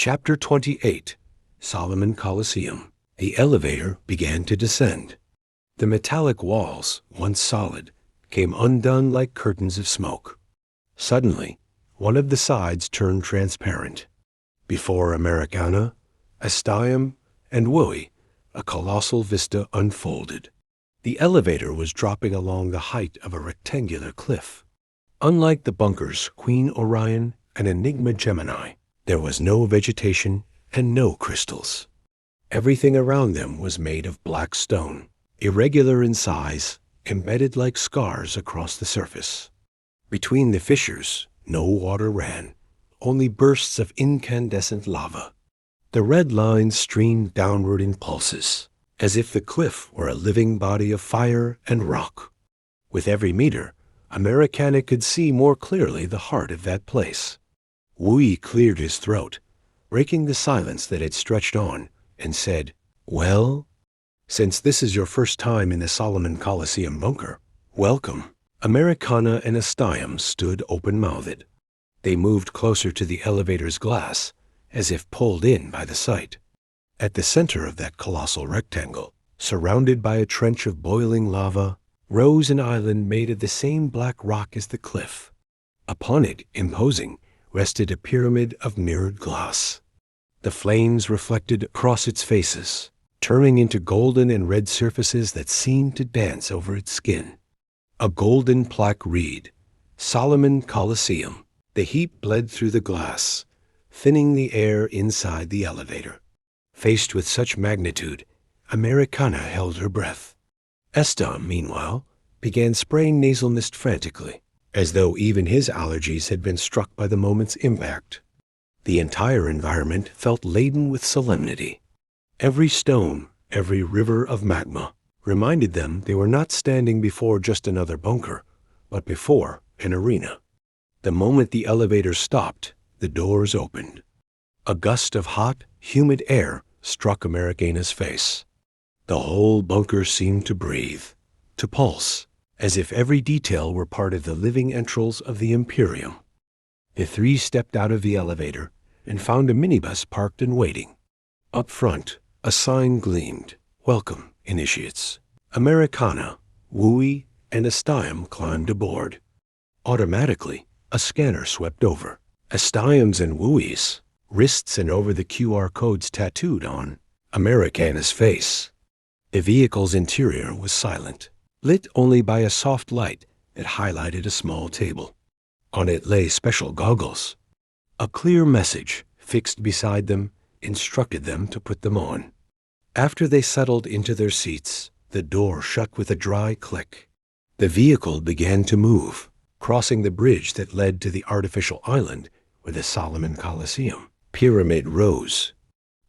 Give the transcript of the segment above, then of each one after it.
Chapter 28, Solomon Coliseum. The elevator began to descend. The metallic walls, once solid, came undone like curtains of smoke. Suddenly, one of the sides turned transparent. Before Americana, Astium, and Wui, a colossal vista unfolded. The elevator was dropping along the height of a rectangular cliff. Unlike the bunkers Queen Orion and Enigma Gemini, there was no vegetation and no crystals. Everything around them was made of black stone, irregular in size, embedded like scars across the surface. Between the fissures, no water ran, only bursts of incandescent lava. The red lines streamed downward in pulses, as if the cliff were a living body of fire and rock. With every meter, Americana could see more clearly the heart of that place. Wui cleared his throat, breaking the silence that had stretched on, and said, "Well, since this is your first time in the Solomon Coliseum bunker, welcome." Americana and Astium stood open-mouthed. They moved closer to the elevator's glass, as if pulled in by the sight. At the center of that colossal rectangle, surrounded by a trench of boiling lava, rose an island made of the same black rock as the cliff. Upon it, imposing, rested a pyramid of mirrored glass. The flames reflected across its faces, turning into golden and red surfaces that seemed to dance over its skin. A golden plaque read, "Solomon Coliseum." The heat bled through the glass, thinning the air inside the elevator. Faced with such magnitude, Americana held her breath. Astium, meanwhile, began spraying nasal mist frantically, as though even his allergies had been struck by the moment's impact. The entire environment felt laden with solemnity. Every stone, every river of magma, reminded them they were not standing before just another bunker, but before an arena. The moment the elevator stopped, the doors opened. A gust of hot, humid air struck Americana's face. The whole bunker seemed to breathe, to pulse, as if every detail were part of the living entrails of the Imperium. The three stepped out of the elevator and found a minibus parked and waiting. Up front, a sign gleamed, "Welcome, Initiates." Americana, Wui, and Astium climbed aboard. Automatically, a scanner swept over. Astium's and Wui's, wrists and over the QR codes tattooed on Americana's face. The vehicle's interior was silent, lit only by a soft light that highlighted a small table. On it lay special goggles. A clear message, fixed beside them, instructed them to put them on. After they settled into their seats, the door shut with a dry click. The vehicle began to move, crossing the bridge that led to the artificial island where the Solomon Coliseum pyramid rose.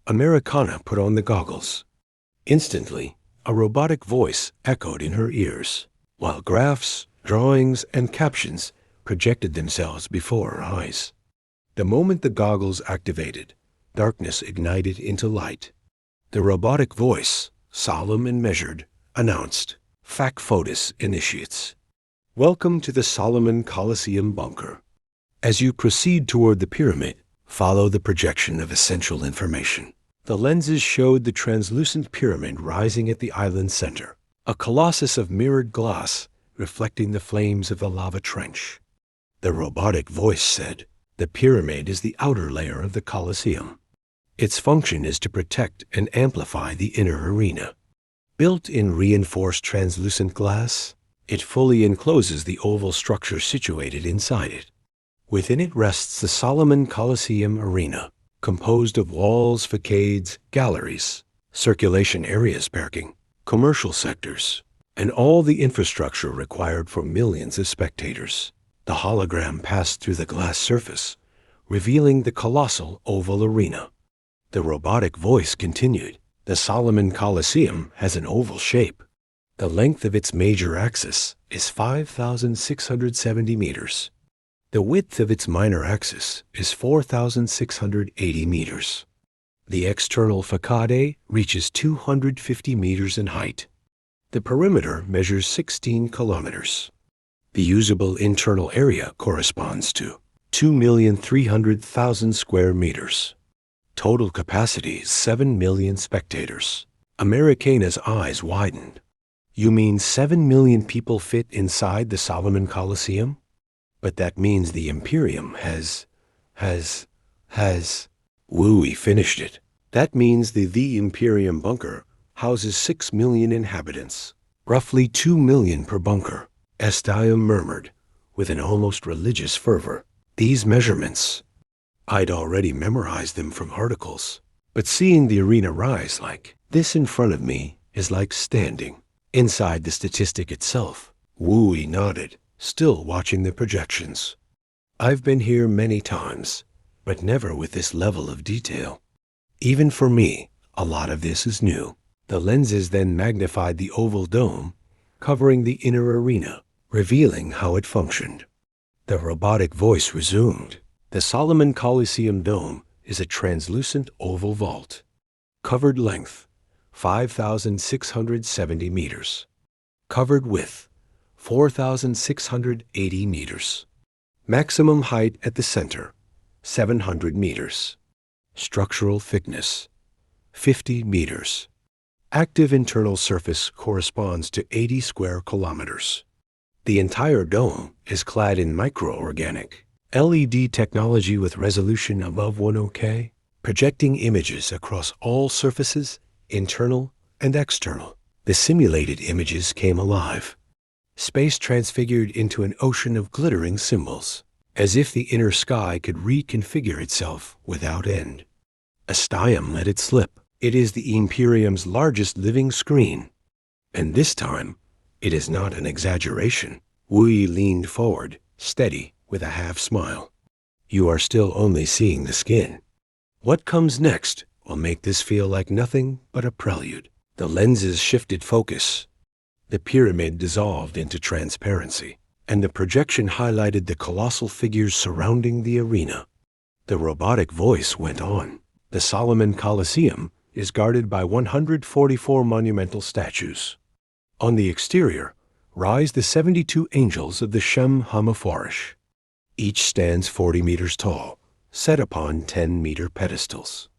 Americana put on the goggles. Instantly, a robotic voice echoed in her ears, while graphs, drawings, and captions projected themselves before her eyes. The moment the goggles activated, darkness ignited into light. The robotic voice, solemn and measured, announced, "FOEDUS Initiates. Welcome to the Solomon Coliseum bunker. As you proceed toward the pyramid, follow the projection of essential information." The lenses showed the translucent pyramid rising at the island's center, a colossus of mirrored glass reflecting the flames of the lava trench. The robotic voice said, "The pyramid is the outer layer of the Coliseum. Its function is to protect and amplify the inner arena. Built in reinforced translucent glass, it fully encloses the oval structure situated inside it. Within it rests the Solomon Coliseum arena, composed of walls, facades, galleries, circulation areas parking, commercial sectors, and all the infrastructure required for millions of spectators. The hologram passed through the glass surface, revealing the colossal oval arena. The robotic voice continued, "The Solomon Coliseum has an oval shape. The length of its major axis is 5,670 meters. The width of its minor axis is 4,680 meters. The external facade reaches 250 meters in height. The perimeter measures 16 kilometers. The usable internal area corresponds to 2,300,000 square meters. Total capacity is 7 million spectators. Americana's eyes widened. You mean 7 million people fit inside the Solomon Coliseum? But that means the Imperium has... Wooey finished it. That means the Imperium bunker houses 6 million inhabitants, roughly 2 million per bunker. Estiam murmured, with an almost religious fervor. These measurements, I'd already memorized them from articles. But seeing the arena rise like this in front of me is like standing inside the statistic itself. Wooey nodded, still watching the projections. I've been here many times, but never with this level of detail. Even for me, a lot of this is new. The lenses then magnified the oval dome, covering the inner arena, revealing how it functioned. The robotic voice resumed. The Solomon Coliseum dome is a translucent oval vault. Covered length, 5,670 meters. Covered width, 4,680 meters. Maximum height at the center, 700 meters. Structural thickness, 50 meters. Active internal surface corresponds to 80 square kilometers. The entire dome is clad in microorganic LED technology with resolution above 10K, projecting images across all surfaces, internal and external. The simulated images came alive. Space transfigured into an ocean of glittering symbols, as if the inner sky could reconfigure itself without end. Estiam let it slip. It is the Imperium's largest living screen. And this time, it is not an exaggeration. Wooey leaned forward, steady, with a half smile. You are still only seeing the skin. What comes next will make this feel like nothing but a prelude. The lenses shifted focus. The pyramid dissolved into transparency, and the projection highlighted the colossal figures surrounding the arena. The robotic voice went on. The Solomon Coliseum is guarded by 144 monumental statues. On the exterior rise the 72 angels of the Shem HaMephorash. Each stands 40 meters tall, set upon 10-meter pedestals.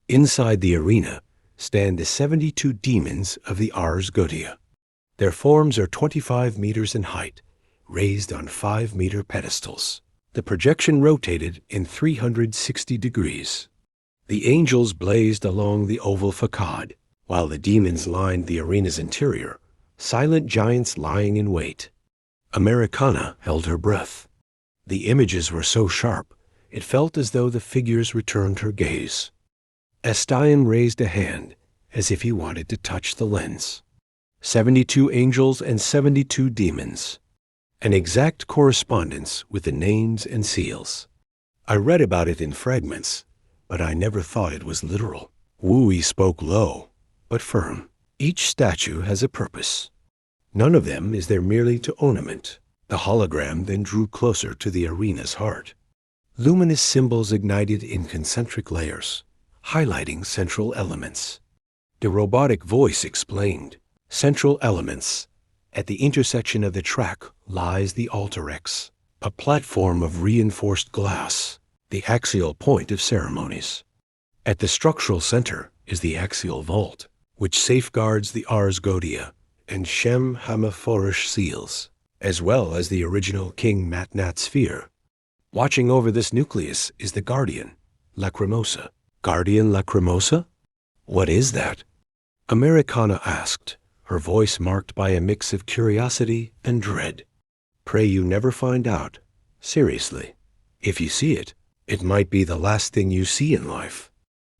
Inside the arena stand the 72 demons of the Ars Goetia. Their forms are 25 meters in height, raised on 5-meter pedestals. The projection rotated in 360 degrees. The angels blazed along the oval facade, while the demons lined the arena's interior, silent giants lying in wait. Americana held her breath. The images were so sharp, it felt as though the figures returned her gaze. Estiam raised a hand, as if he wanted to touch the lens. 72 angels and 72 demons. An exact correspondence with the names and seals. I read about it in fragments, but I never thought it was literal. Wooey spoke low, but firm. Each statue has a purpose. None of them is there merely to ornament. The hologram then drew closer to the arena's heart. Luminous symbols ignited in concentric layers, highlighting central elements. The robotic voice explained, central elements. At the intersection of the track lies the Altarex, a platform of reinforced glass, the axial point of ceremonies. At the structural center is the axial vault, which safeguards the Ars Goetia and Shem HaMephorash seals, as well as the original King MatNat sphere. Watching over this nucleus is the Guardian, Lacrimosa. Guardian Lacrimosa? What is that? Americana asked, her voice marked by a mix of curiosity and dread. Pray you never find out. Seriously. If you see it, it might be the last thing you see in life,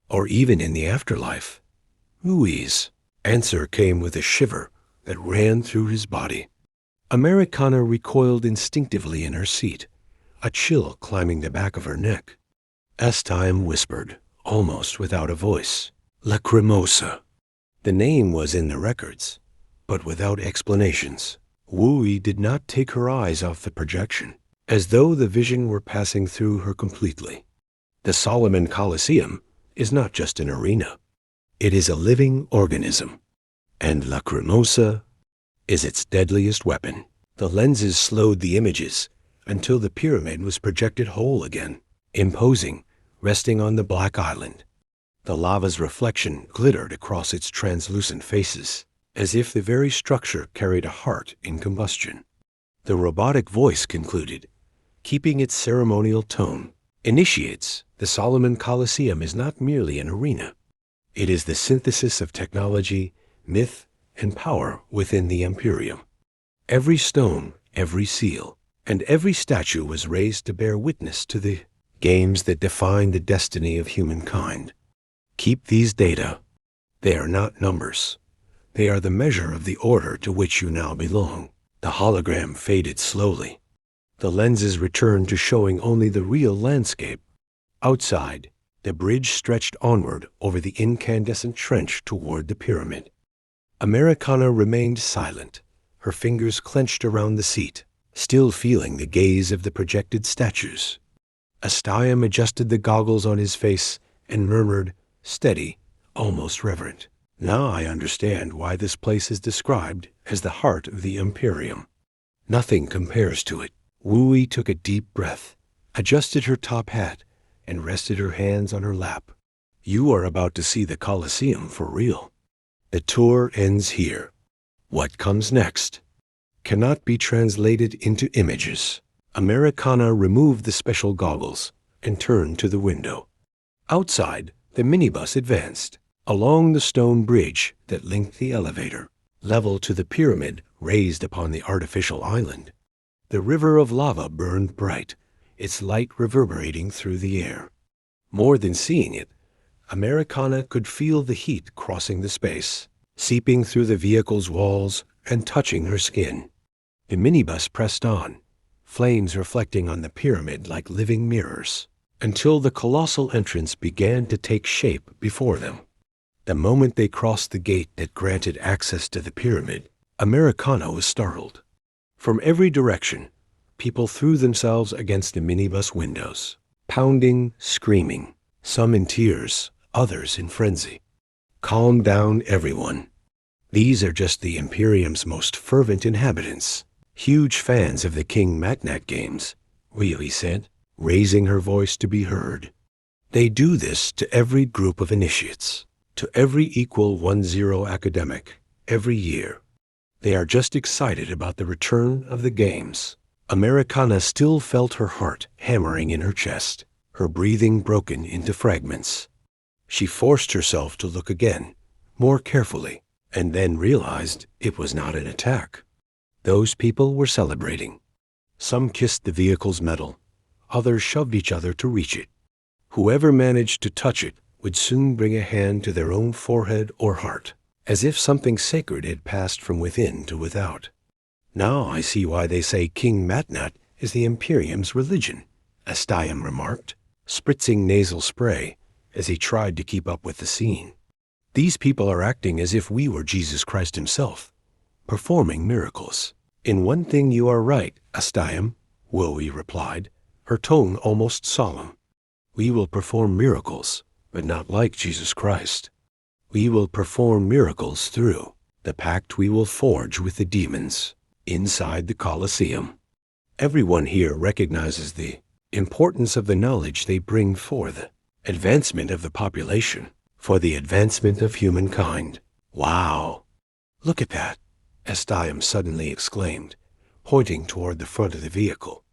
or even in the afterlife. Wooey's answer came with a shiver that ran through his body. Americana recoiled instinctively in her seat, a chill climbing the back of her neck. Estiam whispered, almost without a voice, Lacrimosa. The name was in the records, but without explanations. Wooey did not take her eyes off the projection, as though the vision were passing through her completely. The Solomon Coliseum is not just an arena. It is a living organism, and Lacrimosa is its deadliest weapon. The lenses slowed the images until the pyramid was projected whole again, imposing, resting on the black island. The lava's reflection glittered across its translucent faces, as if the very structure carried a heart in combustion. The robotic voice concluded, keeping its ceremonial tone. Initiates, the Solomon Colosseum is not merely an arena. It is the synthesis of technology, myth, and power within the Imperium. Every stone, every seal, and every statue was raised to bear witness to the games that define the destiny of humankind. Keep these data. They are not numbers. They are the measure of the order to which you now belong. The hologram faded slowly. The lenses returned to showing only the real landscape. Outside, the bridge stretched onward over the incandescent trench toward the pyramid. Americana remained silent, her fingers clenched around the seat, still feeling the gaze of the projected statues. Astiam adjusted the goggles on his face and murmured, steady, almost reverent, "Now I understand why this place is described as the heart of the Imperium. Nothing compares to it." Wooey took a deep breath, adjusted her top hat, and rested her hands on her lap. "You are about to see the Colosseum for real. The tour ends here. What comes next cannot be translated into images." Americana removed the special goggles and turned to the window. Outside, the minibus advanced along the stone bridge that linked the elevator, level to the pyramid raised upon the artificial island. The river of lava burned bright, its light reverberating through the air. More than seeing it, Americana could feel the heat crossing the space, seeping through the vehicle's walls and touching her skin. The minibus pressed on, flames reflecting on the pyramid like living mirrors, until the colossal entrance began to take shape before them. The moment they crossed the gate that granted access to the pyramid, Americana was startled. From every direction, people threw themselves against the minibus windows, pounding, screaming, some in tears, others in frenzy. "Calm down, everyone. These are just the Imperium's most fervent inhabitants, huge fans of the King MatNat games," Wooey said, raising her voice to be heard. "They do this to every group of initiates, to every equal 1-0 academic, every year. They are just excited about the return of the games." Americana still felt her heart hammering in her chest, her breathing broken into fragments. She forced herself to look again, more carefully, and then realized it was not an attack. Those people were celebrating. Some kissed the vehicle's metal, others shoved each other to reach it. Whoever managed to touch it would soon bring a hand to their own forehead or heart, as if something sacred had passed from within to without. "Now I see why they say King MatNat is the Imperium's religion," Astiam remarked, spritzing nasal spray as he tried to keep up with the scene. "These people are acting as if we were Jesus Christ himself, performing miracles." "In one thing you are right, Astiam," Wooey replied, her tone almost solemn. "We will perform miracles, but not like Jesus Christ. We will perform miracles through the pact we will forge with the demons inside the Colosseum. Everyone here recognizes the importance of the knowledge they bring for the advancement of the population, for the advancement of humankind." "Wow! Look at that!" Astiam suddenly exclaimed, pointing toward the front of the vehicle.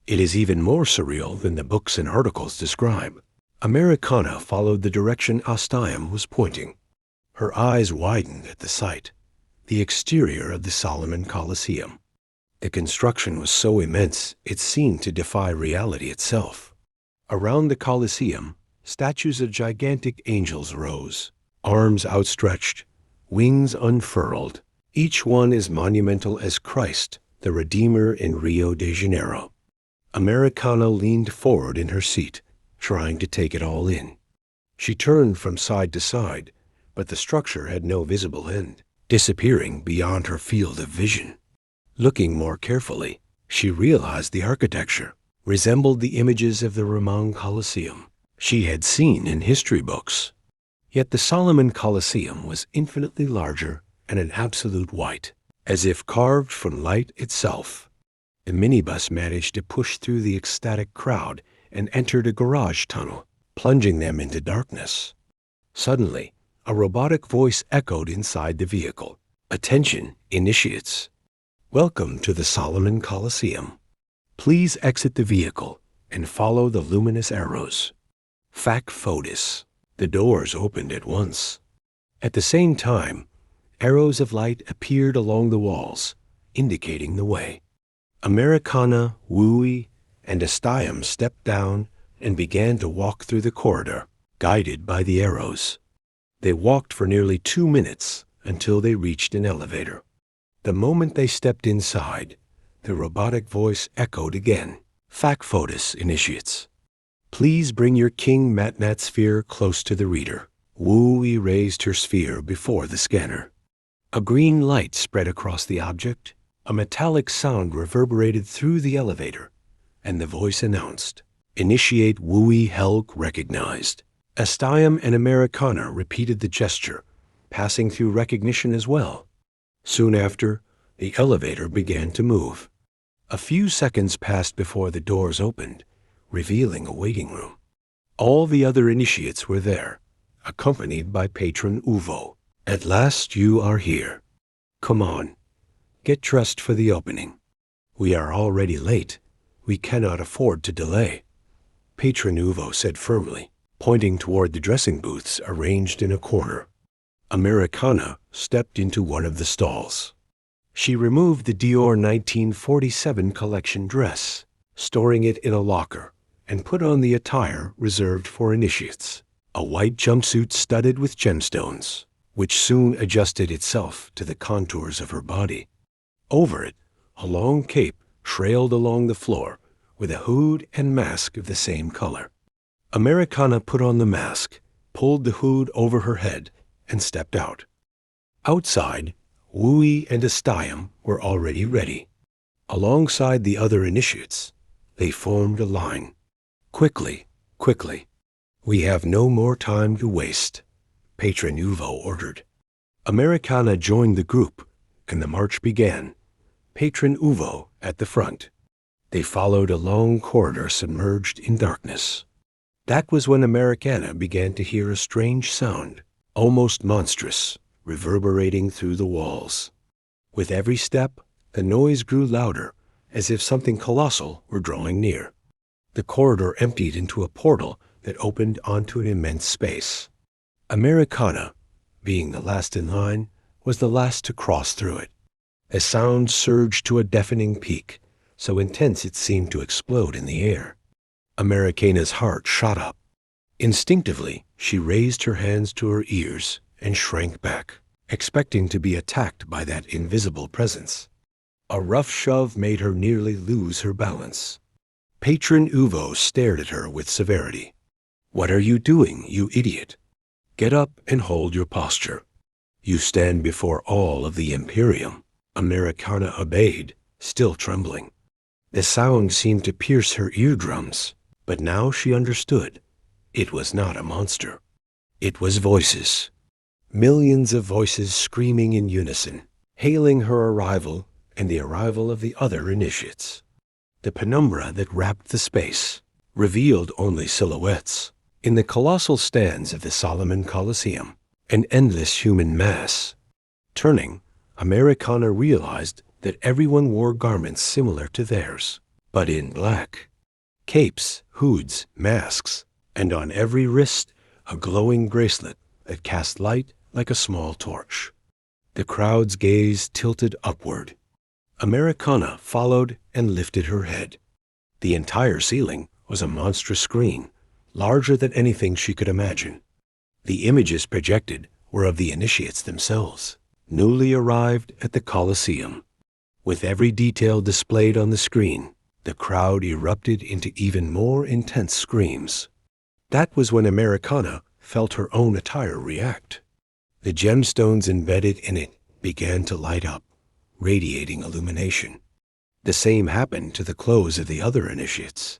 "It is even more surreal than the books and articles describe." Americana followed the direction Astiam was pointing. Her eyes widened at the sight, the exterior of the Solomon Colosseum. The construction was so immense it seemed to defy reality itself. Around the Colosseum, statues of gigantic angels rose, arms outstretched, wings unfurled, each one as monumental as Christ, the Redeemer in Rio de Janeiro. Americana leaned forward in her seat, trying to take it all in. She turned from side to side, but the structure had no visible end, disappearing beyond her field of vision. Looking more carefully, she realized the architecture resembled the images of the Roman Colosseum she had seen in history books. Yet the Solomon Colosseum was infinitely larger and an absolute white, as if carved from light itself. The minibus managed to push through the ecstatic crowd and entered a garage tunnel, plunging them into darkness. Suddenly, a robotic voice echoed inside the vehicle. "Attention, initiates. Welcome to the Solomon Coliseum. Please exit the vehicle and follow the luminous arrows." FOEDUS. The doors opened at once. At the same time, arrows of light appeared along the walls, indicating the way. Americana, Wooey, and Astium stepped down and began to walk through the corridor, guided by the arrows. They walked for nearly 2 minutes until they reached an elevator. The moment they stepped inside, the robotic voice echoed again. FOEDUS, initiates. Please bring your King MatNat sphere close to the reader." Wooey raised her sphere before the scanner. A green light spread across the object, a metallic sound reverberated through the elevator, and the voice announced, "Initiate Wooey Helg recognized." Astium and Americana repeated the gesture, passing through recognition as well. Soon after, the elevator began to move. A few seconds passed before the doors opened, revealing a waiting room. All the other initiates were there, accompanied by Patron Uvo. "At last you are here. Come on, get dressed for the opening. We are already late. We cannot afford to delay," Patron Uvo said firmly, pointing toward the dressing booths arranged in a corner. Americana stepped into one of the stalls. She removed the Dior 1947 collection dress, storing it in a locker, and put on the attire reserved for initiates, a white jumpsuit studded with gemstones, which soon adjusted itself to the contours of her body. Over it, a long cape trailed along the floor with a hood and mask of the same color. Americana put on the mask, pulled the hood over her head, and stepped out. Outside, Wooey and Astium were already ready. Alongside the other initiates, they formed a line. "Quickly, quickly. We have no more time to waste," Patron Uvo ordered. Americana joined the group, and the march began, Patron Uvo at the front. They followed a long corridor submerged in darkness. That was when Americana began to hear a strange sound, almost monstrous, reverberating through the walls. With every step, the noise grew louder, as if something colossal were drawing near. The corridor emptied into a portal that opened onto an immense space. Americana, being the last in line, was the last to cross through it. A sound surged to a deafening peak, so intense it seemed to explode in the air. Americana's heart shot up. Instinctively, she raised her hands to her ears and shrank back, expecting to be attacked by that invisible presence. A rough shove made her nearly lose her balance. Patron Uvo stared at her with severity. "What are you doing, you idiot? Get up and hold your posture. You stand before all of the Imperium." Americana obeyed, still trembling. The sound seemed to pierce her eardrums, but now she understood. It was not a monster. It was voices. Millions of voices screaming in unison, hailing her arrival and the arrival of the other initiates. The penumbra that wrapped the space revealed only silhouettes. In the colossal stands of the Solomon Coliseum, an endless human mass. Turning, Americana realized that everyone wore garments similar to theirs, but in black. Capes, hoods, masks, and on every wrist a glowing bracelet that cast light like a small torch. The crowd's gaze tilted upward. Americana followed and lifted her head. The entire ceiling was a monstrous screen, larger than anything she could imagine. The images projected were of the initiates themselves, newly arrived at the Colosseum. With every detail displayed on the screen, the crowd erupted into even more intense screams. That was when Americana felt her own attire react. The gemstones embedded in it began to light up, radiating illumination. The same happened to the clothes of the other initiates.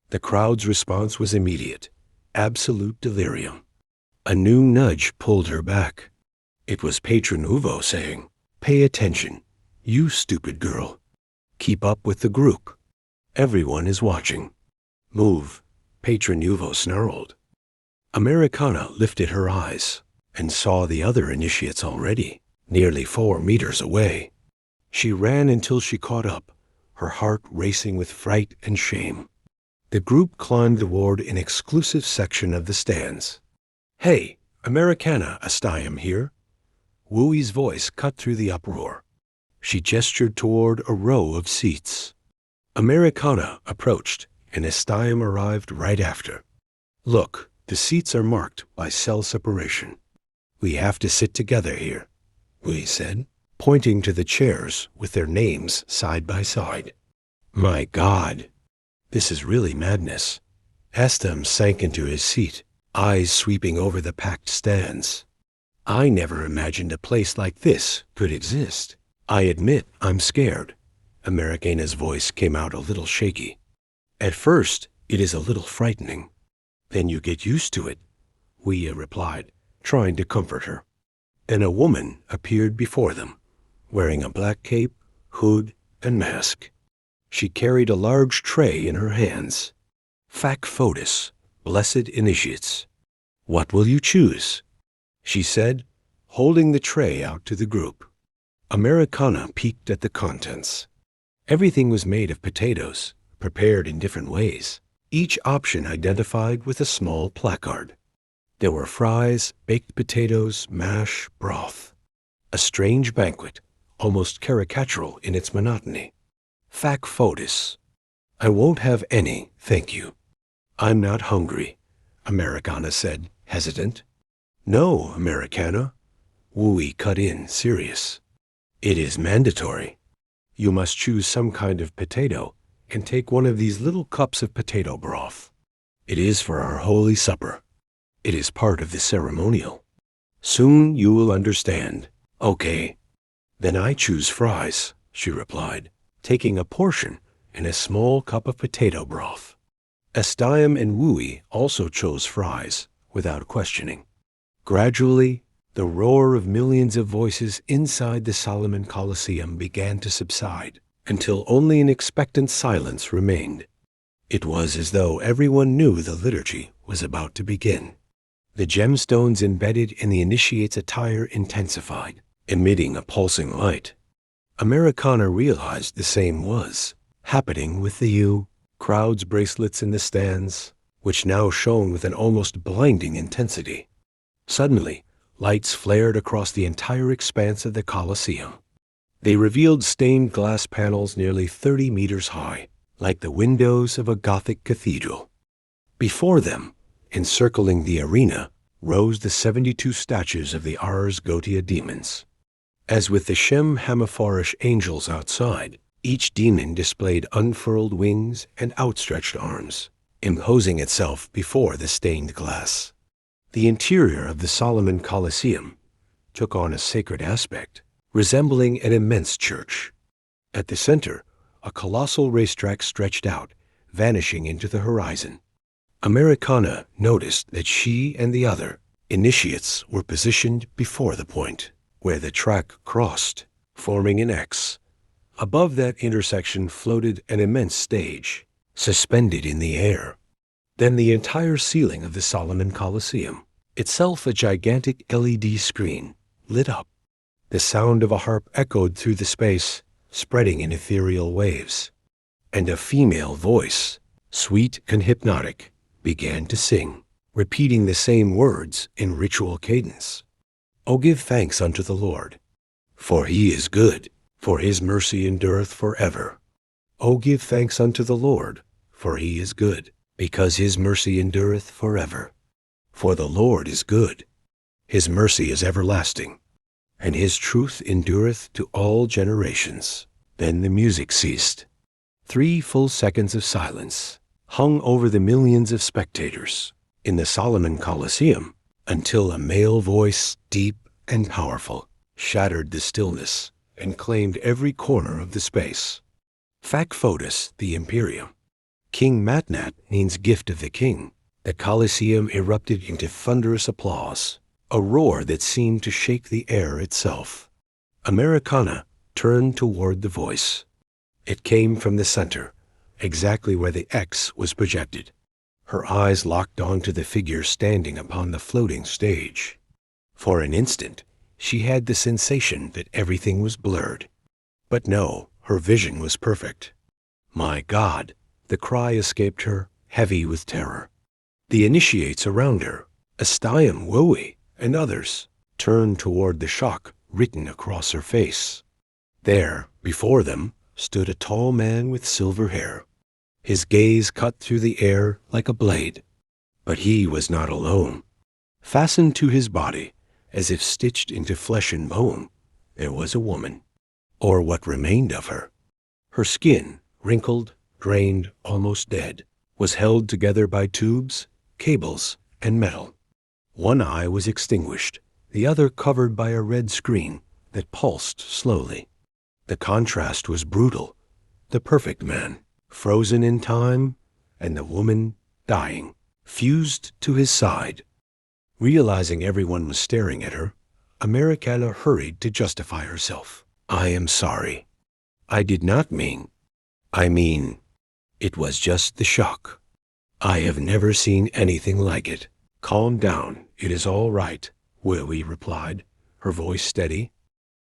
The crowd's response was immediate, absolute delirium. A new nudge pulled her back. It was Patron Uvo saying, "Pay attention, you stupid girl. Keep up with the group. Everyone is watching. Move," Patron Uvo snarled. Americana lifted her eyes and saw the other initiates already, nearly 4 meters away. She ran until she caught up, her heart racing with fright and shame. The group climbed toward an exclusive section of the stands. "Hey, Americana, Astayam here." Wui's voice cut through the uproar. She gestured toward a row of seats. Americana approached, and Astayam arrived right after. "Look, the seats are marked by cell separation. We have to sit together here," Wui said, pointing to the chairs with their names side by side. "My God, this is really madness." Astayam sank into his seat, eyes sweeping over the packed stands. "I never imagined a place like this could exist. I admit I'm scared." Americana's voice came out a little shaky. "At first, it is a little frightening. Then you get used to it," Wui replied, trying to comfort her. Then a woman appeared before them, wearing a black cape, hood, and mask. She carried a large tray in her hands. "FOEDUS, blessed initiates. What will you choose?" she said, holding the tray out to the group. Americana peeked at the contents. Everything was made of potatoes, prepared in different ways, each option identified with a small placard. There were fries, baked potatoes, mash, broth. A strange banquet, almost caricatural in its monotony. "FOEDUS. I won't have any, thank you." "I'm not hungry," Americana said, hesitant. "No, Americana," Wui cut in, serious. "It is mandatory. You must choose some kind of potato and take one of these little cups of potato broth. It is for our holy supper. It is part of the ceremonial. Soon you will understand." "Okay." "Then I choose fries," she replied, taking a portion in a small cup of potato broth. Astayam and Wui also chose fries, without questioning. Gradually, the roar of millions of voices inside the Solomon Coliseum began to subside, until only an expectant silence remained. It was as though everyone knew the liturgy was about to begin. The gemstones embedded in the initiate's attire intensified, emitting a pulsing light. Americana realized the same was happening with the crowd's bracelets in the stands, which now shone with an almost blinding intensity. Suddenly, lights flared across the entire expanse of the Colosseum. They revealed stained glass panels nearly 30 meters high, like the windows of a Gothic cathedral. Before them, encircling the arena, rose the 72 statues of the Ars Goetia demons. As with the Shem HaMephorash angels outside, each demon displayed unfurled wings and outstretched arms, imposing itself before the stained glass. The interior of the Solomon Coliseum took on a sacred aspect, resembling an immense church. At the center, a colossal racetrack stretched out, vanishing into the horizon. Americana noticed that she and the other initiates were positioned before the point, where the track crossed, forming an X. Above that intersection floated an immense stage, suspended in the air. Then the entire ceiling of the Solomon Coliseum, itself a gigantic LED screen, lit up. The sound of a harp echoed through the space, spreading in ethereal waves. And a female voice, sweet and hypnotic, began to sing, repeating the same words in ritual cadence. "O give thanks unto the Lord, for he is good, for his mercy endureth forever. O give thanks unto the Lord, for he is good, because his mercy endureth forever. For the Lord is good, his mercy is everlasting, and his truth endureth to all generations." Then the music ceased. 3 full seconds of silence hung over the millions of spectators in the Solomon Coliseum until a male voice, deep and powerful, shattered the stillness and claimed every corner of the space. FOEDUS, the Imperium. King MatNat means gift of the king. The Colosseum erupted into thunderous applause, a roar that seemed to shake the air itself. Americana turned toward the voice. It came from the center, exactly where the X was projected. Her eyes locked onto the figure standing upon the floating stage. For an instant, she had the sensation that everything was blurred. But no, her vision was perfect. My God! The cry escaped her, heavy with terror. The initiates around her, Astayam, Wowie, and others, turned toward the shock written across her face. There, before them, stood a tall man with silver hair. His gaze cut through the air like a blade. But he was not alone. Fastened to his body, as if stitched into flesh and bone, there was a woman, or what remained of her. Her skin, wrinkled, drained, almost dead, was held together by tubes, cables, and metal. One eye was extinguished, the other covered by a red screen that pulsed slowly. The contrast was brutal. The perfect man, frozen in time, and the woman, dying, fused to his side. Realizing everyone was staring at her, Americana hurried to justify herself. I am sorry. I did not mean. I mean, it was just the shock. I have never seen anything like it. Calm down, it is all right, Wowie replied, her voice steady.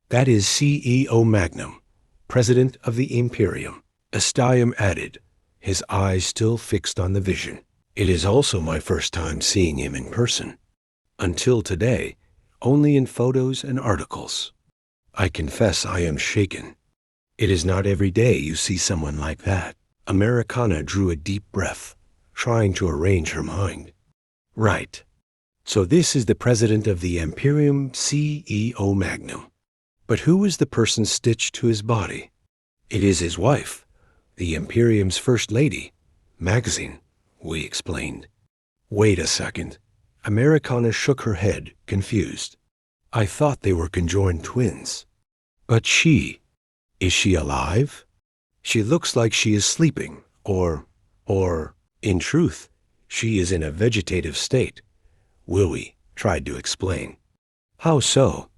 That is CEO Magnum, president of the Imperium. Astayam added, his eyes still fixed on the vision. It is also my first time seeing him in person. Until today, only in photos and articles. I confess I am shaken. It is not every day you see someone like that. Americana drew a deep breath, trying to arrange her mind. Right. So this is the president of the Imperium, CEO Magnum. But who is the person stitched to his body? It is his wife, the Imperium's first lady, Maxine, we explained. Wait a second. Americana shook her head, confused. I thought they were conjoined twins. But is she alive? She looks like she is sleeping, or, in truth, she is in a vegetative state. Wowie tried to explain. How so?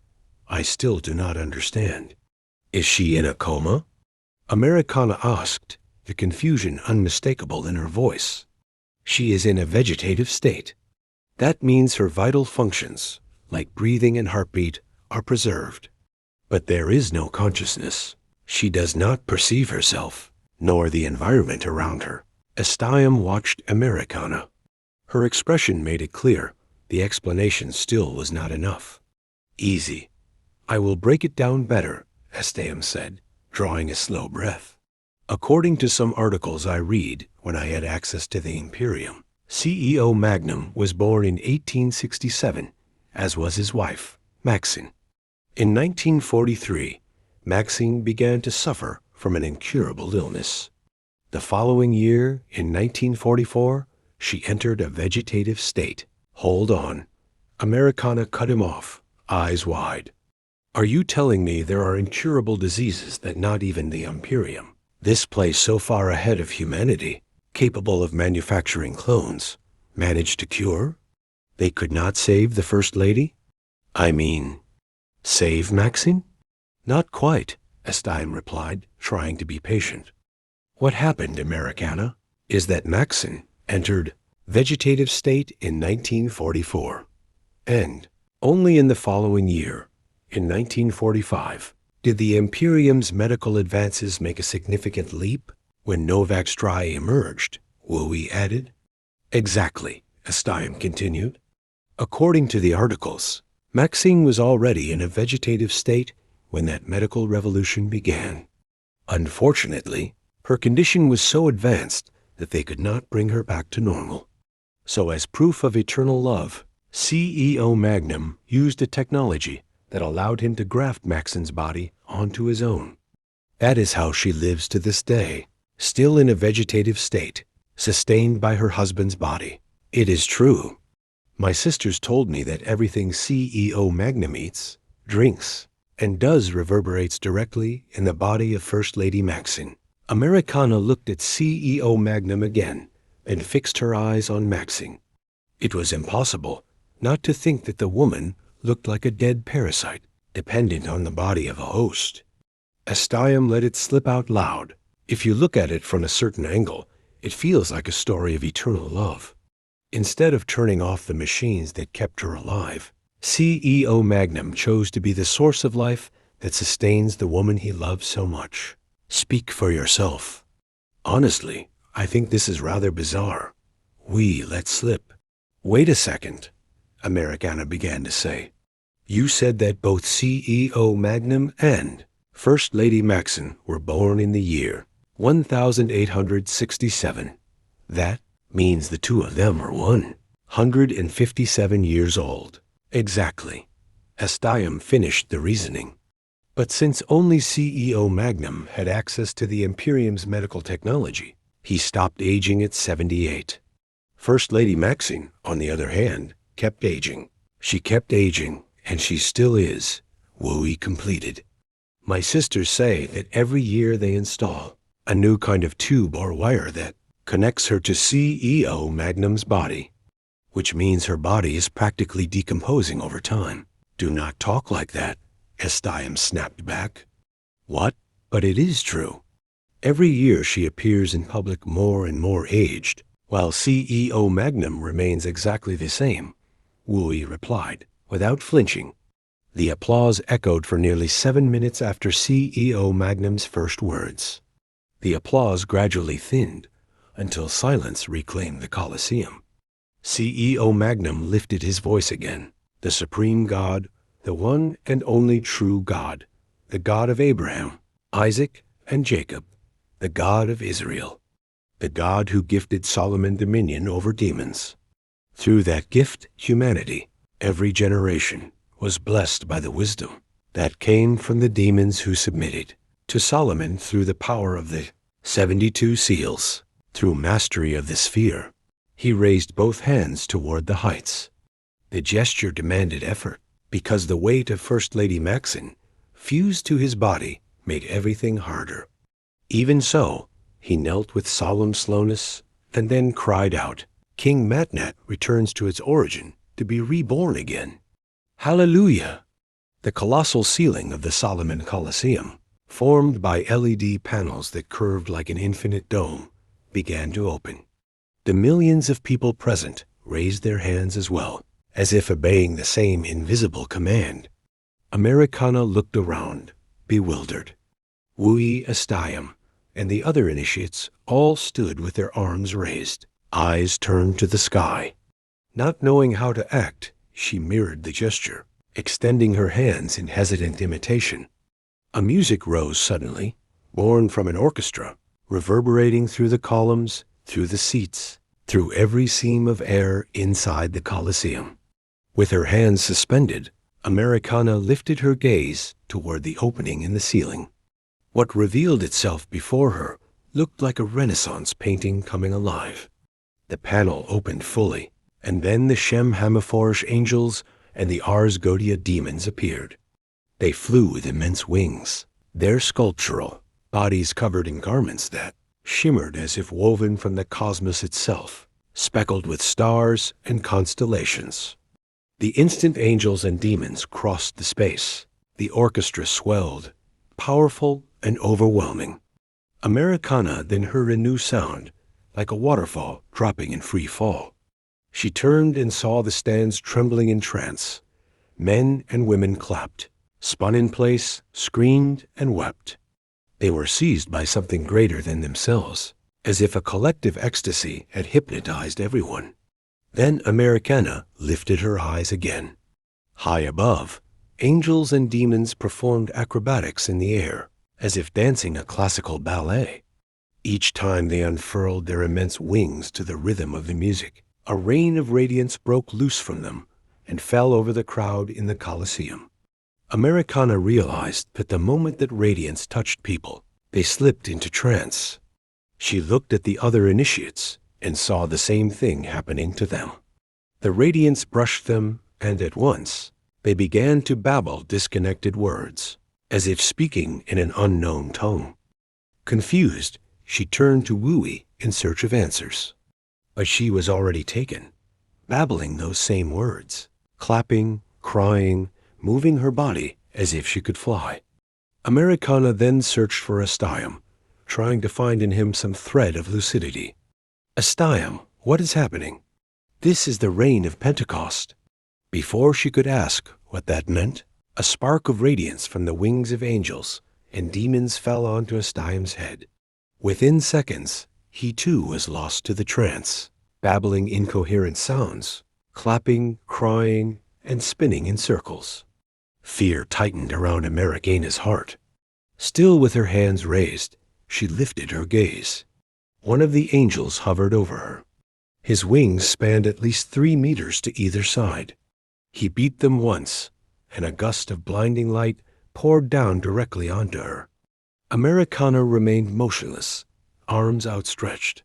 I still do not understand. Is she in a coma? Americana asked, the confusion unmistakable in her voice. She is in a vegetative state. That means her vital functions, like breathing and heartbeat, are preserved. But there is no consciousness. She does not perceive herself, nor the environment around her. Astayam watched Americana. Her expression made it clear the explanation still was not enough. Easy. I will break it down better, Astayam said, drawing a slow breath. According to some articles I read when I had access to the Imperium, CEO Magnum was born in 1867, as was his wife, Maxine. In 1943, Maxine began to suffer from an incurable illness. The following year, in 1944, she entered a vegetative state. Hold on. Americana cut him off, eyes wide. Are you telling me there are incurable diseases that not even the Imperium, this place so far ahead of humanity, capable of manufacturing clones, managed to cure? They could not save the First Lady? I mean, save Maxine? Not quite, Astayam replied, trying to be patient. What happened, Americana, is that Maxine entered vegetative state in 1944. And only in the following year, in 1945, did the Imperium's medical advances make a significant leap when Novak Strai emerged, Wowie added. Exactly, Astayam continued. According to the articles, Maxine was already in a vegetative state when that medical revolution began. Unfortunately, her condition was so advanced that they could not bring her back to normal. So as proof of eternal love, CEO Magnum used a technology that allowed him to graft Maxine's body onto his own. That is how she lives to this day, still in a vegetative state, sustained by her husband's body. It is true. My sisters told me that everything CEO Magnum eats, drinks, and does reverberates directly in the body of First Lady Maxine. Americana looked at CEO Magnum again and fixed her eyes on Maxine. It was impossible not to think that the woman looked like a dead parasite, dependent on the body of a host. Astayam let it slip out loud. If you look at it from a certain angle, it feels like a story of eternal love. Instead of turning off the machines that kept her alive, CEO Magnum chose to be the source of life that sustains the woman he loves so much. Speak for yourself. Honestly, I think this is rather bizarre. We let slip. Wait a second, Americana began to say. You said that both CEO Magnum and First Lady Maxon were born in the year 1867. That means the two of them are 157 years old. Exactly. Astium finished the reasoning. But since only CEO Magnum had access to the Imperium's medical technology, he stopped aging at 78. First Lady Maxine, on the other hand, kept aging. She kept aging, and she still is. Wooey completed. My sisters say that every year they install a new kind of tube or wire that connects her to CEO Magnum's body, which means her body is practically decomposing over time. Do not talk like that, Astium snapped back. What? But it is true. Every year she appears in public more and more aged, while CEO Magnum remains exactly the same, Wooey replied, without flinching. The applause echoed for nearly 7 minutes after CEO Magnum's first words. The applause gradually thinned until silence reclaimed the Colosseum. CEO Magnum lifted his voice again. The supreme God, the one and only true God, the God of Abraham, Isaac, and Jacob, the God of Israel, the God who gifted Solomon dominion over demons. Through that gift, humanity, every generation, was blessed by the wisdom that came from the demons who submitted to Solomon through the power of the 72 seals. Through mastery of the sphere, he raised both hands toward the heights. The gesture demanded effort, because the weight of First Lady Maxine, fused to his body, made everything harder. Even so, he knelt with solemn slowness and then cried out, King MatNat returns to its origin to be reborn again. Hallelujah! The colossal ceiling of the Solomon Colosseum, formed by LED panels that curved like an infinite dome, began to open. The millions of people present raised their hands as well, as if obeying the same invisible command. Americana looked around, bewildered. Wooey, Astium, and the other initiates all stood with their arms raised, eyes turned to the sky. Not knowing how to act, she mirrored the gesture, extending her hands in hesitant imitation. A music rose suddenly, born from an orchestra, reverberating through the columns, through the seats, through every seam of air inside the Colosseum. With her hands suspended, Americana lifted her gaze toward the opening in the ceiling. What revealed itself before her looked like a Renaissance painting coming alive. The panel opened fully, and then the Shem HaMephorash angels and the Ars Goetia demons appeared. They flew with immense wings, their sculptural bodies covered in garments that shimmered as if woven from the cosmos itself, speckled with stars and constellations. The instant angels and demons crossed the space. The orchestra swelled, powerful and overwhelming. Americana then heard a new sound, like a waterfall dropping in free fall. She turned and saw the stands trembling in trance. Men and women clapped, spun in place, screamed, and wept. They were seized by something greater than themselves, as if a collective ecstasy had hypnotized everyone. Then Americana lifted her eyes again. High above, angels and demons performed acrobatics in the air, as if dancing a classical ballet. Each time they unfurled their immense wings to the rhythm of the music, a rain of radiance broke loose from them and fell over the crowd in the Colosseum. Americana realized that the moment that radiance touched people, they slipped into trance. She looked at the other initiates and saw the same thing happening to them. The radiance brushed them, and at once, they began to babble disconnected words, as if speaking in an unknown tongue. Confused, she turned to Wooey in search of answers. But she was already taken, babbling those same words, clapping, crying, moving her body as if she could fly. Americana then searched for Astium, trying to find in him some thread of lucidity. Astium, what is happening? This is the reign of Pentecost." Before she could ask what that meant, a spark of radiance from the wings of angels and demons fell onto Astiam's head. Within seconds, he too was lost to the trance, babbling incoherent sounds, clapping, crying, and spinning in circles. Fear tightened around Americaina's heart. Still with her hands raised, she lifted her gaze. One of the angels hovered over her. His wings spanned at least 3 meters to either side. He beat them once, and a gust of blinding light poured down directly onto her. Americana remained motionless, arms outstretched.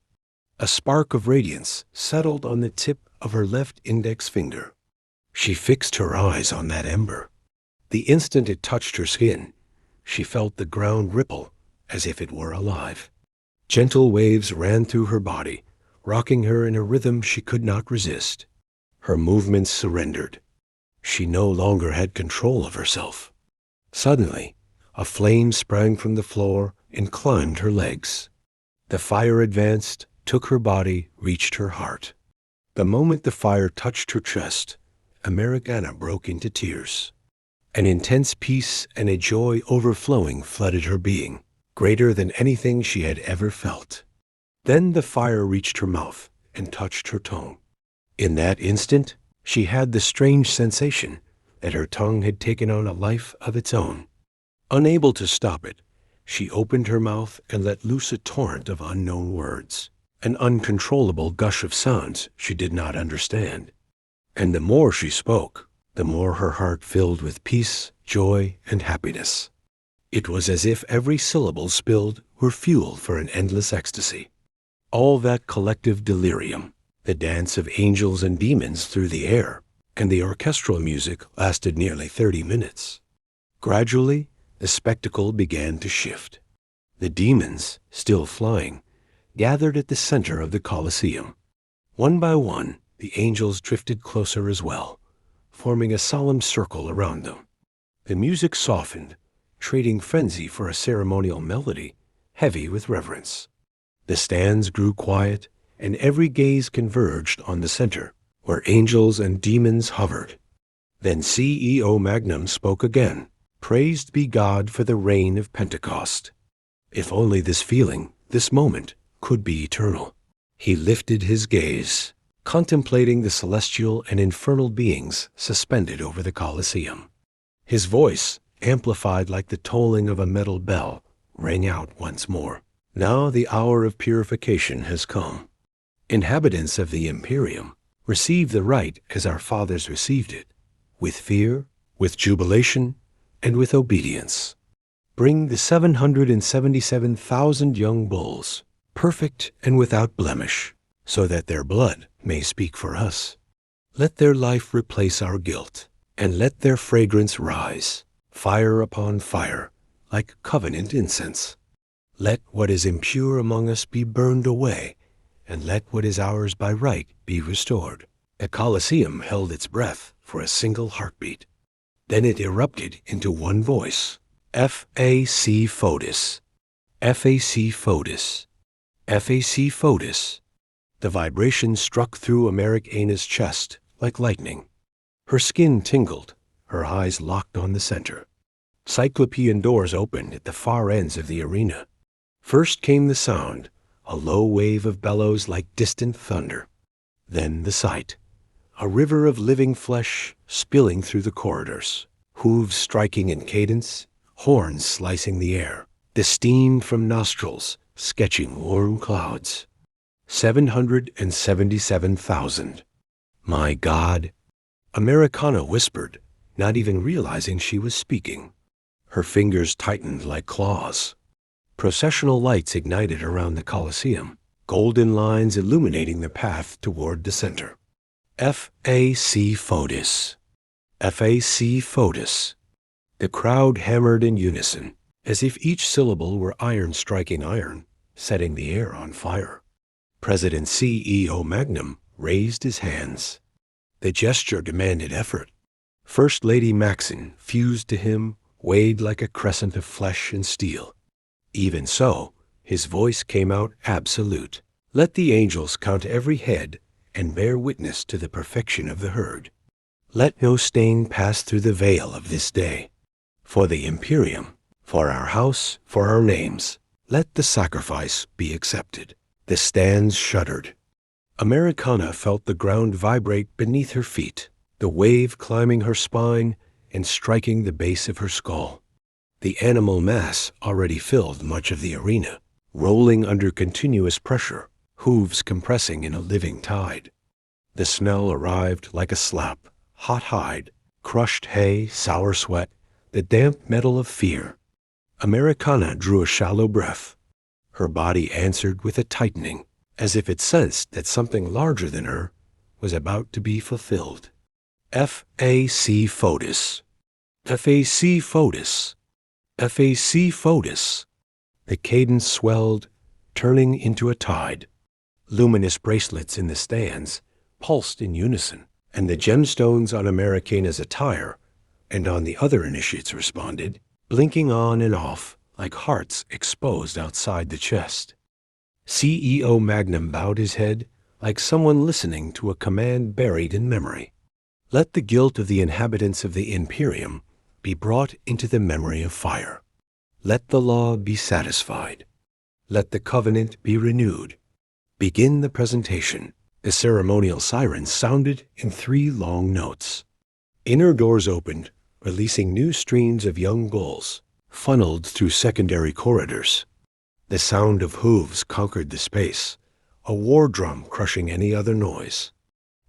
A spark of radiance settled on the tip of her left index finger. She fixed her eyes on that ember. The instant it touched her skin, she felt the ground ripple as if it were alive. Gentle waves ran through her body, rocking her in a rhythm she could not resist. Her movements surrendered. She no longer had control of herself. Suddenly, a flame sprang from the floor and climbed her legs. The fire advanced, took her body, reached her heart. The moment the fire touched her chest, Americana broke into tears. An intense peace and a joy overflowing flooded her being, greater than anything she had ever felt. Then the fire reached her mouth and touched her tongue. In that instant, she had the strange sensation that her tongue had taken on a life of its own. Unable to stop it, she opened her mouth and let loose a torrent of unknown words, an uncontrollable gush of sounds she did not understand. And the more she spoke, the more her heart filled with peace, joy, and happiness. It was as if every syllable spilled were fuel for an endless ecstasy. All that collective delirium, the dance of angels and demons through the air, and the orchestral music lasted nearly 30 minutes. Gradually, the spectacle began to shift. The demons, still flying, gathered at the center of the Colosseum. One by one, the angels drifted closer as well, forming a solemn circle around them. The music softened, trading frenzy for a ceremonial melody, heavy with reverence. The stands grew quiet, and every gaze converged on the center, where angels and demons hovered. Then CEO Magnum spoke again. "Praised be God for the reign of Pentecost." If only this feeling, this moment, could be eternal. He lifted his gaze, contemplating the celestial and infernal beings suspended over the Colosseum. His voice, amplified like the tolling of a metal bell, rang out once more. "Now the hour of purification has come. Inhabitants of the Imperium, receive the rite as our fathers received it, with fear, with jubilation, and with obedience. Bring the 777,000 young bulls, perfect and without blemish, so that their blood may speak for us. Let their life replace our guilt, and let their fragrance rise, fire upon fire, like covenant incense. Let what is impure among us be burned away, and let what is ours by right be restored." The Colosseum held its breath for a single heartbeat. Then it erupted into one voice. "FAC FOEDUS. FAC FOEDUS. FAC FOEDUS." The vibration struck through Americaina's chest like lightning. Her skin tingled, her eyes locked on the center. Cyclopean doors opened at the far ends of the arena. First came the sound, a low wave of bellows like distant thunder. Then the sight, a river of living flesh spilling through the corridors, hooves striking in cadence, horns slicing the air, the steam from nostrils sketching warm clouds. 777,000. My God! Americana whispered, not even realizing she was speaking. Her fingers tightened like claws. Processional lights ignited around the Colosseum, golden lines illuminating the path toward the center. FAC FOEDUS. FAC FOEDUS. The crowd hammered in unison, as if each syllable were iron striking iron, setting the air on fire. President CEO Magnum raised his hands. The gesture demanded effort. First Lady Maxine fused to him, weighed like a crescent of flesh and steel. Even so, his voice came out absolute. "Let the angels count every head and bear witness to the perfection of the herd. Let no stain pass through the veil of this day. For the Imperium, for our house, for our names, let the sacrifice be accepted. The stands shuddered. Americana felt the ground vibrate beneath her feet, the wave climbing her spine and striking the base of her skull. The animal mass already filled much of the arena, rolling under continuous pressure, hooves compressing in a living tide. The smell arrived like a slap, hot hide, crushed hay, sour sweat, the damp metal of fear. Americana drew a shallow breath. Her body answered with a tightening, as if it sensed that something larger than her was about to be fulfilled. F.A.C. FOEDUS. F.A.C. FOEDUS. F.A.C. FOEDUS. The cadence swelled, turning into a tide. Luminous bracelets in the stands pulsed in unison, and the gemstones on Americana's attire and on the other initiates responded, blinking on and off like hearts exposed outside the chest. CEO Magnum bowed his head like someone listening to a command buried in memory. Let the guilt of the inhabitants of the Imperium be brought into the memory of fire. Let the law be satisfied. Let the covenant be renewed. Begin the presentation. The ceremonial sirens sounded in 3 long notes. Inner doors opened, releasing new streams of young bulls, funneled through secondary corridors. The sound of hooves conquered the space, a war drum crushing any other noise.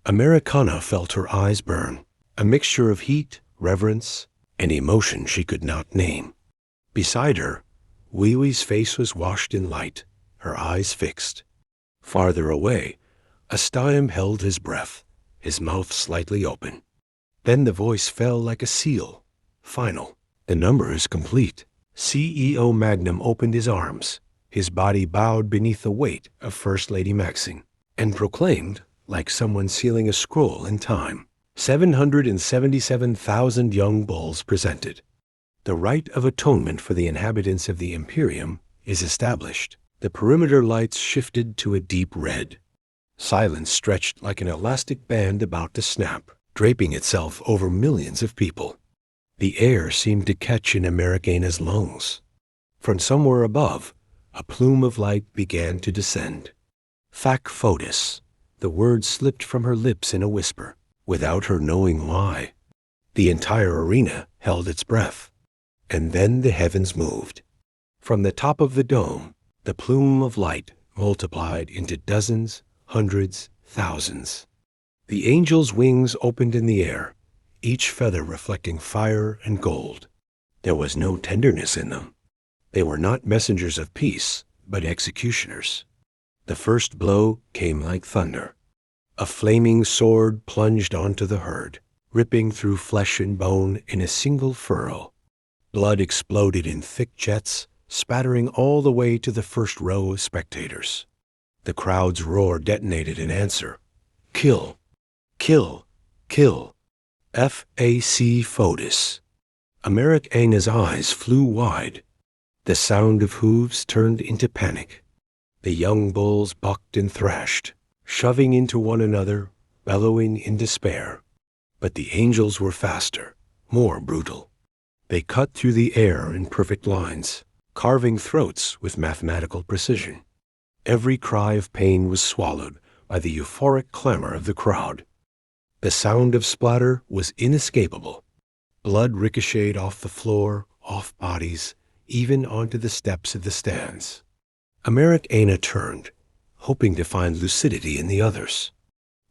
Americana felt her eyes burn, a mixture of heat, reverence, and emotion she could not name. Beside her, Wee Wee's face was washed in light, her eyes fixed. Farther away, Astiam held his breath, his mouth slightly open. Then the voice fell like a seal. Final. The number is complete. CEO Magnum opened his arms, his body bowed beneath the weight of First Lady Maxine, and proclaimed, like someone sealing a scroll in time, 777,000 young bulls presented. The right of atonement for the inhabitants of the Imperium is established. The perimeter lights shifted to a deep red. Silence stretched like an elastic band about to snap, draping itself over millions of people. The air seemed to catch in Americana's lungs. From somewhere above, a plume of light began to descend. Fac FOEDUS. The word slipped from her lips in a whisper, without her knowing why. The entire arena held its breath. And then the heavens moved. From the top of the dome, the plume of light multiplied into dozens, hundreds, thousands. The angels' wings opened in the air, each feather reflecting fire and gold. There was no tenderness in them. They were not messengers of peace, but executioners. The first blow came like thunder. A flaming sword plunged onto the herd, ripping through flesh and bone in a single furrow. Blood exploded in thick jets, spattering all the way to the first row of spectators. The crowd's roar detonated in answer. Kill! Kill! Kill! F.A.C. FOEDUS. Americana's eyes flew wide. The sound of hooves turned into panic. The young bulls bucked and thrashed, shoving into one another, bellowing in despair. But the angels were faster, more brutal. They cut through the air in perfect lines, carving throats with mathematical precision. Every cry of pain was swallowed by the euphoric clamor of the crowd. The sound of splatter was inescapable. Blood ricocheted off the floor, off bodies, even onto the steps of the stands. Americana turned, hoping to find lucidity in the others.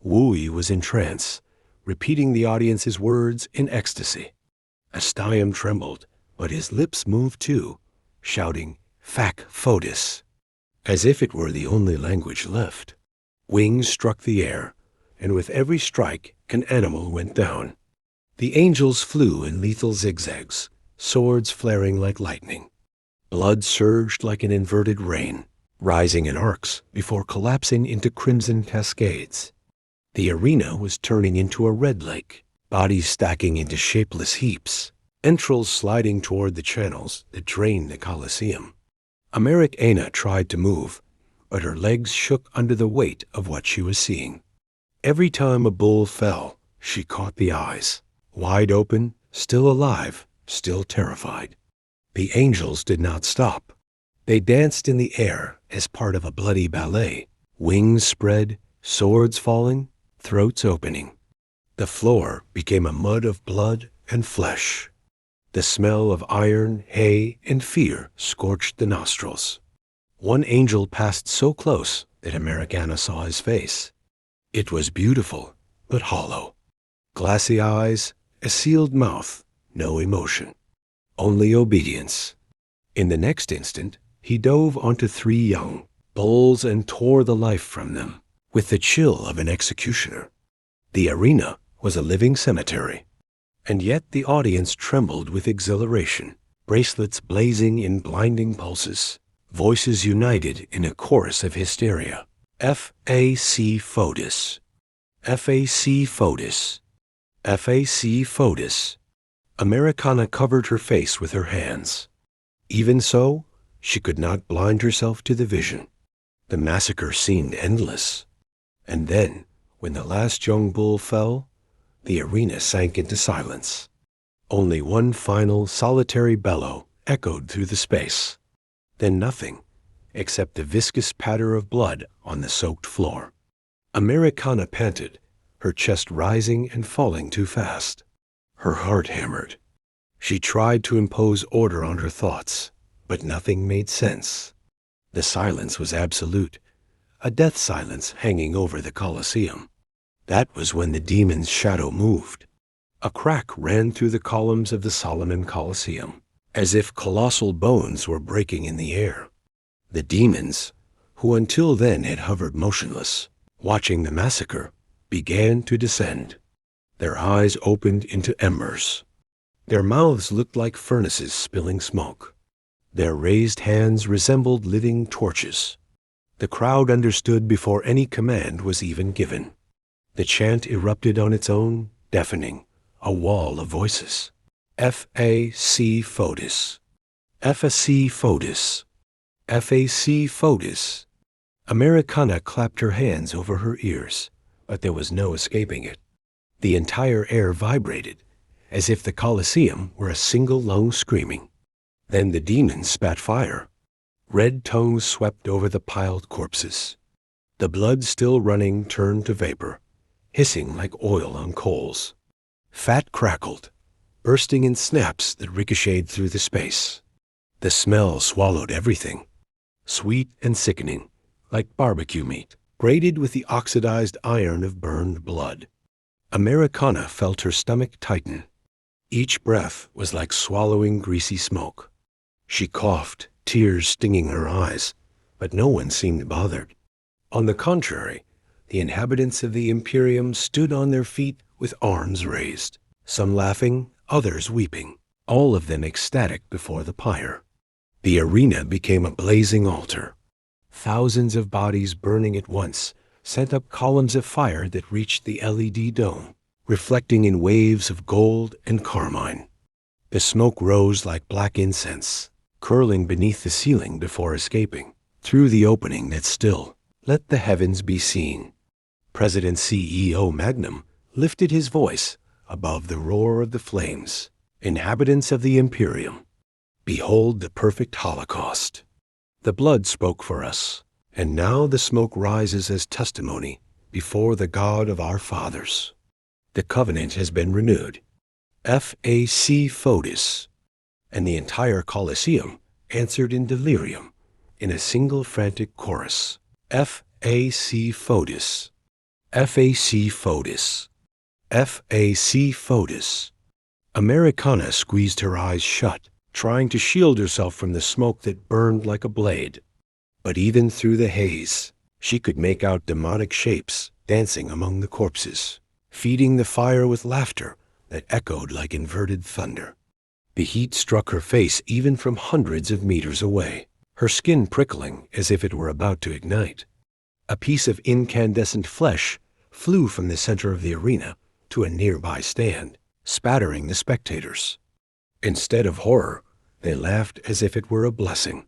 Wooey was in trance, repeating the audience's words in ecstasy. Astiam trembled, but his lips moved too, shouting, Fac FOEDUS, as if it were the only language left. Wings struck the air, and with every strike, an animal went down. The angels flew in lethal zigzags, swords flaring like lightning. Blood surged like an inverted rain, rising in arcs before collapsing into crimson cascades. The arena was turning into a red lake, bodies stacking into shapeless heaps, entrails sliding toward the channels that drained the Colosseum. Americana tried to move, but her legs shook under the weight of what she was seeing. Every time a bull fell, she caught the eyes, wide open, still alive, still terrified. The angels did not stop. They danced in the air as part of a bloody ballet, wings spread, swords falling, throats opening. The floor became a mud of blood and flesh. The smell of iron, hay, and fear scorched the nostrils. One angel passed so close that Americana saw his face. It was beautiful, but hollow. Glassy eyes, a sealed mouth, no emotion. Only obedience. In the next instant, he dove onto 3 young bulls and tore the life from them, with the chill of an executioner. The arena was a living cemetery. And yet the audience trembled with exhilaration, bracelets blazing in blinding pulses, voices united in a chorus of hysteria. F.A.C. FOEDUS. F.A.C. FOEDUS. F.A.C. FOEDUS. Americana covered her face with her hands. Even so, she could not blind herself to the vision. The massacre seemed endless. And then, when the last young bull fell, the arena sank into silence. Only one final, solitary bellow echoed through the space. Then nothing, except the viscous patter of blood on the soaked floor. Americana panted, her chest rising and falling too fast. Her heart hammered. She tried to impose order on her thoughts, but nothing made sense. The silence was absolute, a death silence hanging over the Colosseum. That was when the demon's shadow moved. A crack ran through the columns of the Solomon Colosseum, as if colossal bones were breaking in the air. The demons, who until then had hovered motionless, watching the massacre, began to descend. Their eyes opened into embers. Their mouths looked like furnaces spilling smoke. Their raised hands resembled living torches. The crowd understood before any command was even given. The chant erupted on its own, deafening, a wall of voices. F.A.C. FOEDUS. F.A.C. FOEDUS. F.A.C. FOEDUS. Americana clapped her hands over her ears, but there was no escaping it. The entire air vibrated, as if the Colosseum were a single lung screaming. Then the demons spat fire. Red tongues swept over the piled corpses. The blood still running turned to vapor, hissing like oil on coals. Fat crackled, bursting in snaps that ricocheted through the space. The smell swallowed everything, sweet and sickening, like barbecue meat, grated with the oxidized iron of burned blood. Americana felt her stomach tighten. Each breath was like swallowing greasy smoke. She coughed, tears stinging her eyes, but no one seemed bothered. On the contrary, the inhabitants of the Imperium stood on their feet with arms raised, some laughing, others weeping, all of them ecstatic before the pyre. The arena became a blazing altar. Thousands of bodies burning at once sent up columns of fire that reached the LED dome, reflecting in waves of gold and carmine. The smoke rose like black incense, curling beneath the ceiling before escaping, through the opening that still let the heavens be seen. President CEO Magnum lifted his voice above the roar of the flames. Inhabitants of the Imperium, behold the perfect Holocaust. The blood spoke for us, and now the smoke rises as testimony before the God of our fathers. The covenant has been renewed. F.A.C. FOEDUS. And the entire Colosseum answered in delirium, in a single frantic chorus. F.A.C. FOEDUS. F.A.C. FOEDUS. F.A.C. FOEDUS. Americana squeezed her eyes shut, trying to shield herself from the smoke that burned like a blade. But even through the haze, she could make out demonic shapes dancing among the corpses, feeding the fire with laughter that echoed like inverted thunder. The heat struck her face even from hundreds of meters away, her skin prickling as if it were about to ignite. A piece of incandescent flesh flew from the center of the arena to a nearby stand, spattering the spectators. Instead of horror, they laughed as if it were a blessing.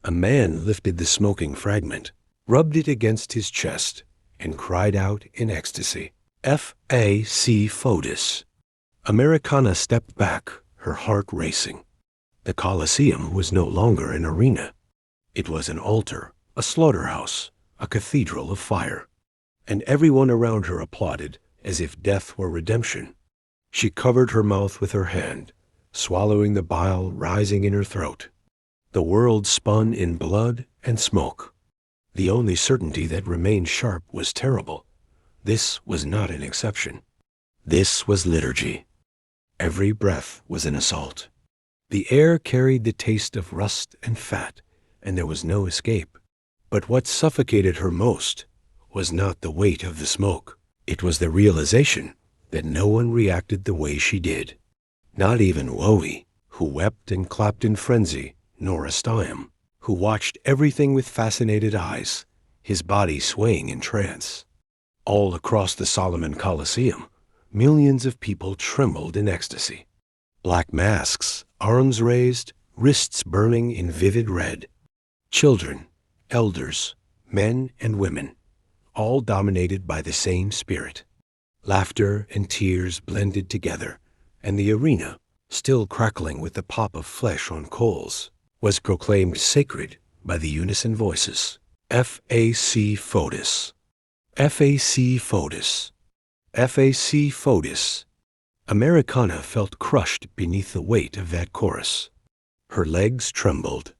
A man lifted the smoking fragment, rubbed it against his chest, and cried out in ecstasy. FOEDUS. Americana stepped back, her heart racing. The Colosseum was no longer an arena. It was an altar, a slaughterhouse, a cathedral of fire. And everyone around her applauded as if death were redemption. She covered her mouth with her hand, swallowing the bile rising in her throat. The world spun in blood and smoke. The only certainty that remained sharp was terrible. This was not an exception. This was liturgy. Every breath was an assault. The air carried the taste of rust and fat, and there was no escape. But what suffocated her most was not the weight of the smoke. It was the realization that no one reacted the way she did. Not even Woe, who wept and clapped in frenzy, nor Astiam, who watched everything with fascinated eyes, his body swaying in trance. All across the Solomon Colosseum, millions of people trembled in ecstasy. Black masks, arms raised, wrists burning in vivid red. Children, elders, men and women, all dominated by the same spirit. Laughter and tears blended together, and the arena, still crackling with the pop of flesh on coals, was proclaimed sacred by the unison voices. FOEDUS. FOEDUS. FOEDUS. Americana felt crushed beneath the weight of that chorus. Her legs trembled.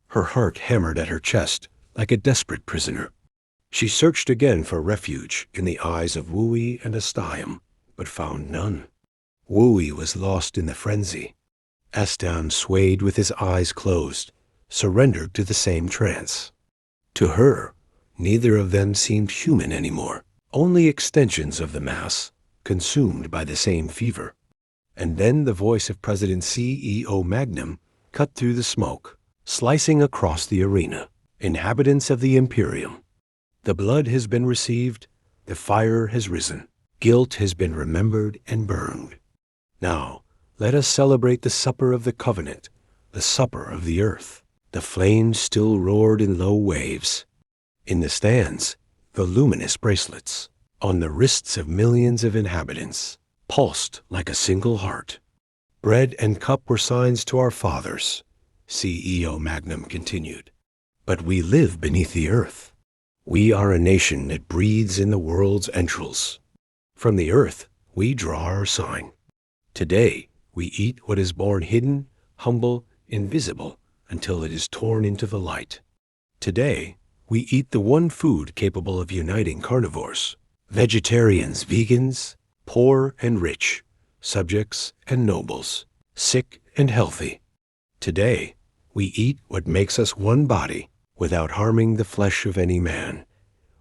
Her heart hammered at her chest like a desperate prisoner. She searched again for refuge in the eyes of Woe and Astiam, but found none. Woe was lost in the frenzy. Astiam swayed with his eyes closed, surrendered to the same trance. To her, neither of them seemed human anymore, only extensions of the mass, consumed by the same fever. And then the voice of President CEO Magnum cut through the smoke, slicing across the arena. Inhabitants of the Imperium, the blood has been received, the fire has risen, guilt has been remembered and burned. Now, let us celebrate the supper of the covenant, the supper of the earth. The flames still roared in low waves. In the stands, the luminous bracelets, on the wrists of millions of inhabitants, pulsed like a single heart. Bread and cup were signs to our fathers, CEO Magnum continued. But we live beneath the earth. We are a nation that breathes in the world's entrails. From the earth, we draw our sign. Today, we eat what is born hidden, humble, invisible, until it is torn into the light. Today, we eat the one food capable of uniting carnivores, vegetarians, vegans, poor and rich, subjects and nobles, sick and healthy. Today, we eat what makes us one body without harming the flesh of any man.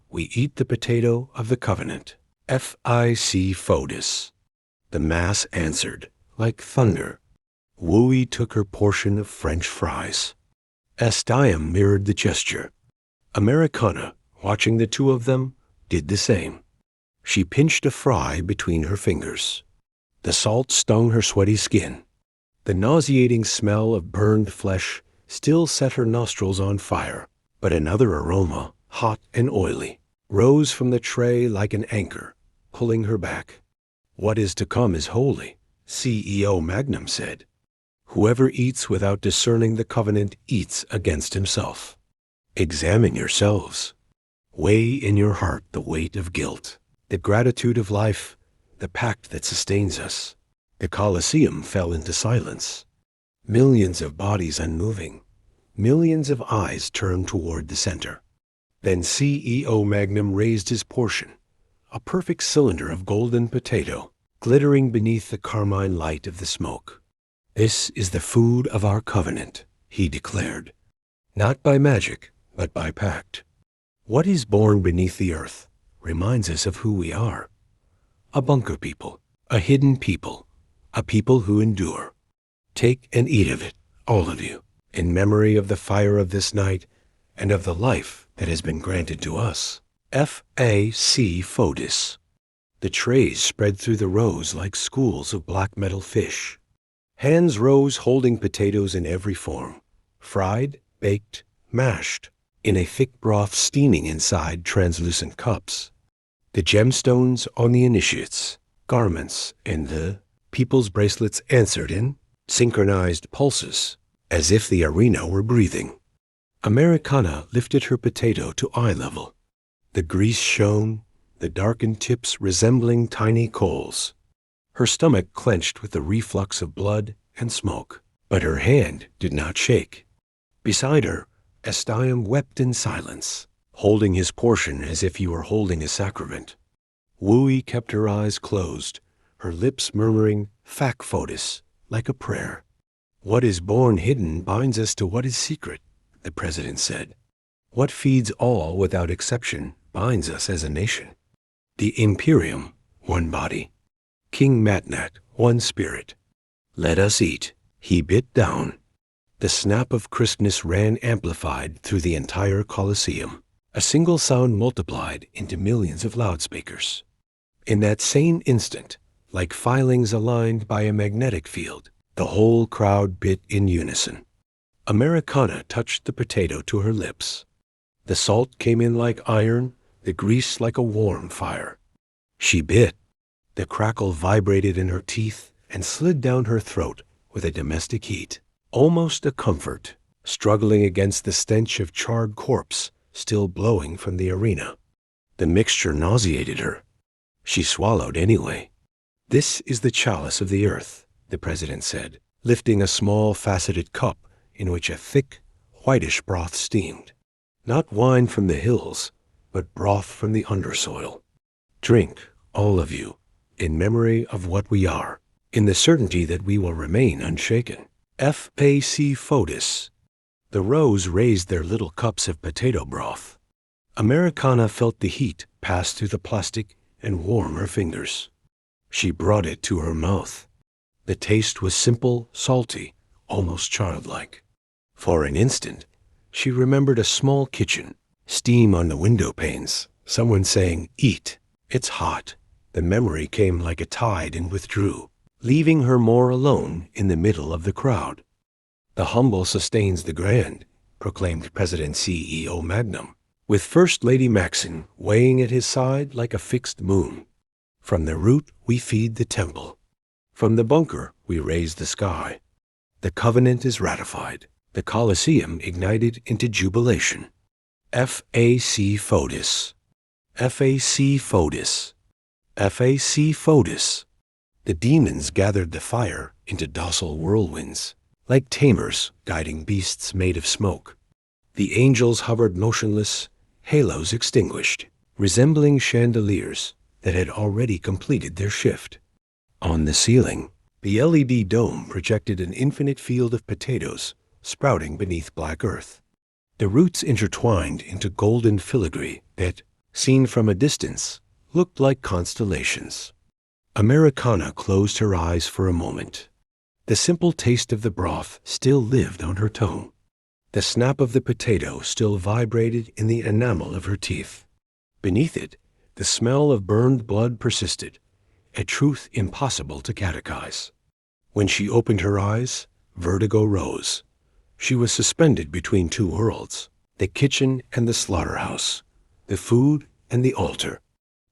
We eat the potato of the covenant. FOEDUS. The mass answered, like thunder. Woe took her portion of French fries. Astiam mirrored the gesture. Americana, watching the two of them, did the same. She pinched a fry between her fingers. The salt stung her sweaty skin. The nauseating smell of burned flesh still set her nostrils on fire, but another aroma, hot and oily, rose from the tray like an anchor, pulling her back. What is to come is holy, CEO Magnum said. Whoever eats without discerning the covenant eats against himself. Examine yourselves. Weigh in your heart the weight of guilt, the gratitude of life, the pact that sustains us. The Colosseum fell into silence. Millions of bodies unmoving, millions of eyes turned toward the center. Then CEO Magnum raised his portion, a perfect cylinder of golden potato, glittering beneath the carmine light of the smoke. This is the food of our covenant, he declared, not by magic, but by pact. What is born beneath the earth reminds us of who we are. A bunker people, a hidden people, a people who endure. Take and eat of it, all of you, in memory of the fire of this night and of the life that has been granted to us. FOEDUS. The trays spread through the rows like schools of black metal fish. Hands rose holding potatoes in every form, fried, baked, mashed, in a thick broth steaming inside translucent cups. The gemstones on the initiates, garments, and the people's bracelets answered in synchronized pulses, as if the arena were breathing. Americana lifted her potato to eye level. The grease shone, the darkened tips resembling tiny coals. Her stomach clenched with the reflux of blood and smoke, but her hand did not shake. Beside her, Estiam wept in silence, holding his portion as if he were holding a sacrament. Wui kept her eyes closed, her lips murmuring "Fac FOEDUS," like a prayer. "What is born hidden binds us to what is secret," the president said. "What feeds all without exception binds us as a nation. The Imperium, one body. King MatNat, one spirit. Let us eat." He bit down. The snap of crispness ran amplified through the entire Colosseum. A single sound multiplied into millions of loudspeakers. In that same instant, like filings aligned by a magnetic field, the whole crowd bit in unison. Americana touched the potato to her lips. The salt came in like iron, the grease like a warm fire. She bit. The crackle vibrated in her teeth and slid down her throat with a domestic heat, almost a comfort, struggling against the stench of charred corpse still blowing from the arena. The mixture nauseated her. She swallowed anyway. "This is the chalice of the earth," the president said, lifting a small faceted cup in which a thick, whitish broth steamed. "Not wine from the hills, but broth from the undersoil. Drink, all of you, in memory of what we are, in the certainty that we will remain unshaken. FAC FOEDUS." The rows raised their little cups of potato broth. Americana felt the heat pass through the plastic and warm her fingers. She brought it to her mouth. The taste was simple, salty, almost childlike. For an instant, she remembered a small kitchen, steam on the window panes, someone saying, "Eat, it's hot." The memory came like a tide and withdrew, leaving her more alone in the middle of the crowd. "The humble sustains the grand," proclaimed President CEO Magnum, with First Lady Maxine weighing at his side like a fixed moon. "From the root we feed the temple. From the bunker we raise the sky. The covenant is ratified. The Colosseum ignited into jubilation. FAC FOEDUS. FAC FOEDUS. FAC FOEDUS." The demons gathered the fire into docile whirlwinds, like tamers guiding beasts made of smoke. The angels hovered motionless, halos extinguished, resembling chandeliers that had already completed their shift. On the ceiling, the LED dome projected an infinite field of potatoes sprouting beneath black earth. The roots intertwined into golden filigree that, seen from a distance, looked like constellations. Americana closed her eyes for a moment. The simple taste of the broth still lived on her tongue. The snap of the potato still vibrated in the enamel of her teeth. Beneath it, the smell of burned blood persisted, a truth impossible to catechize. When she opened her eyes, vertigo rose. She was suspended between two worlds, the kitchen and the slaughterhouse, the food and the altar.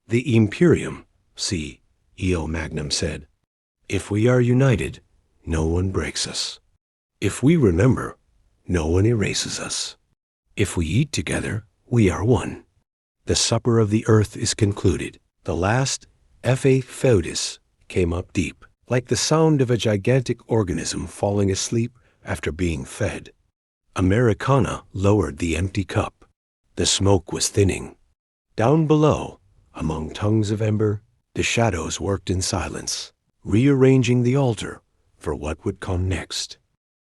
"The Imperium," CEO Magnum said. "If we are united, no one breaks us. If we remember, no one erases us. If we eat together, we are one. The supper of the earth is concluded." The last FAC FOEDUS came up deep, like the sound of a gigantic organism falling asleep after being fed. Americana lowered the empty cup. The smoke was thinning. Down below, among tongues of ember, the shadows worked in silence, rearranging the altar for what would come next.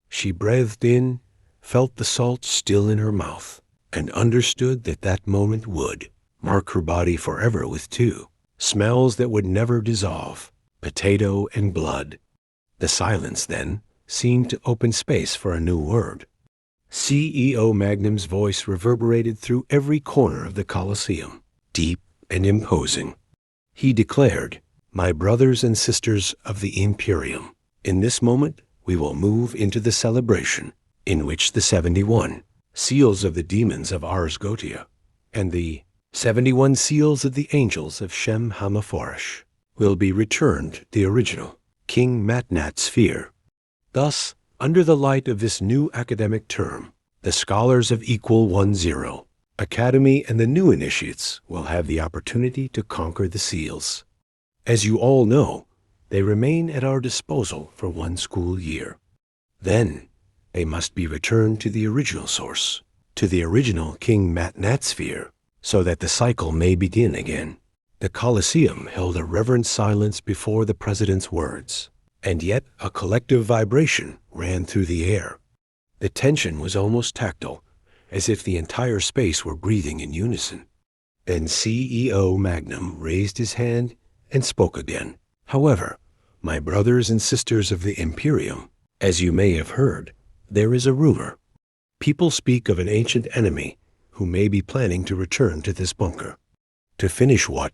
She breathed in, felt the salt still in her mouth, and understood that that moment would mark her body forever with two smells that would never dissolve, potato and blood. The silence, then, seemed to open space for a new word. CEO Magnum's voice reverberated through every corner of the Colosseum, deep and imposing. He declared, "My brothers and sisters of the Imperium, in this moment we will move into the celebration in which the 71 seals of the demons of Ars Goetia and the 71 seals of the angels of Shem HaMephorash will be returned to the original King MatNat sphere. Thus, under the light of this new academic term, the scholars of Equal 1-0 Academy and the new initiates will have the opportunity to conquer the seals. As you all know, they remain at our disposal for 1 school year. Then, they must be returned to the original source, to the original King MatNat sphere, so that the cycle may begin again. The Colosseum held a reverent silence before the president's words, and yet a collective vibration ran through the air. The tension was almost tactile, as if the entire space were breathing in unison. Then CEO Magnum raised his hand and spoke again. However, my brothers and sisters of the Imperium, as you may have heard, there is a rumor. People speak of an ancient enemy who may be planning to return to this bunker. To finish what,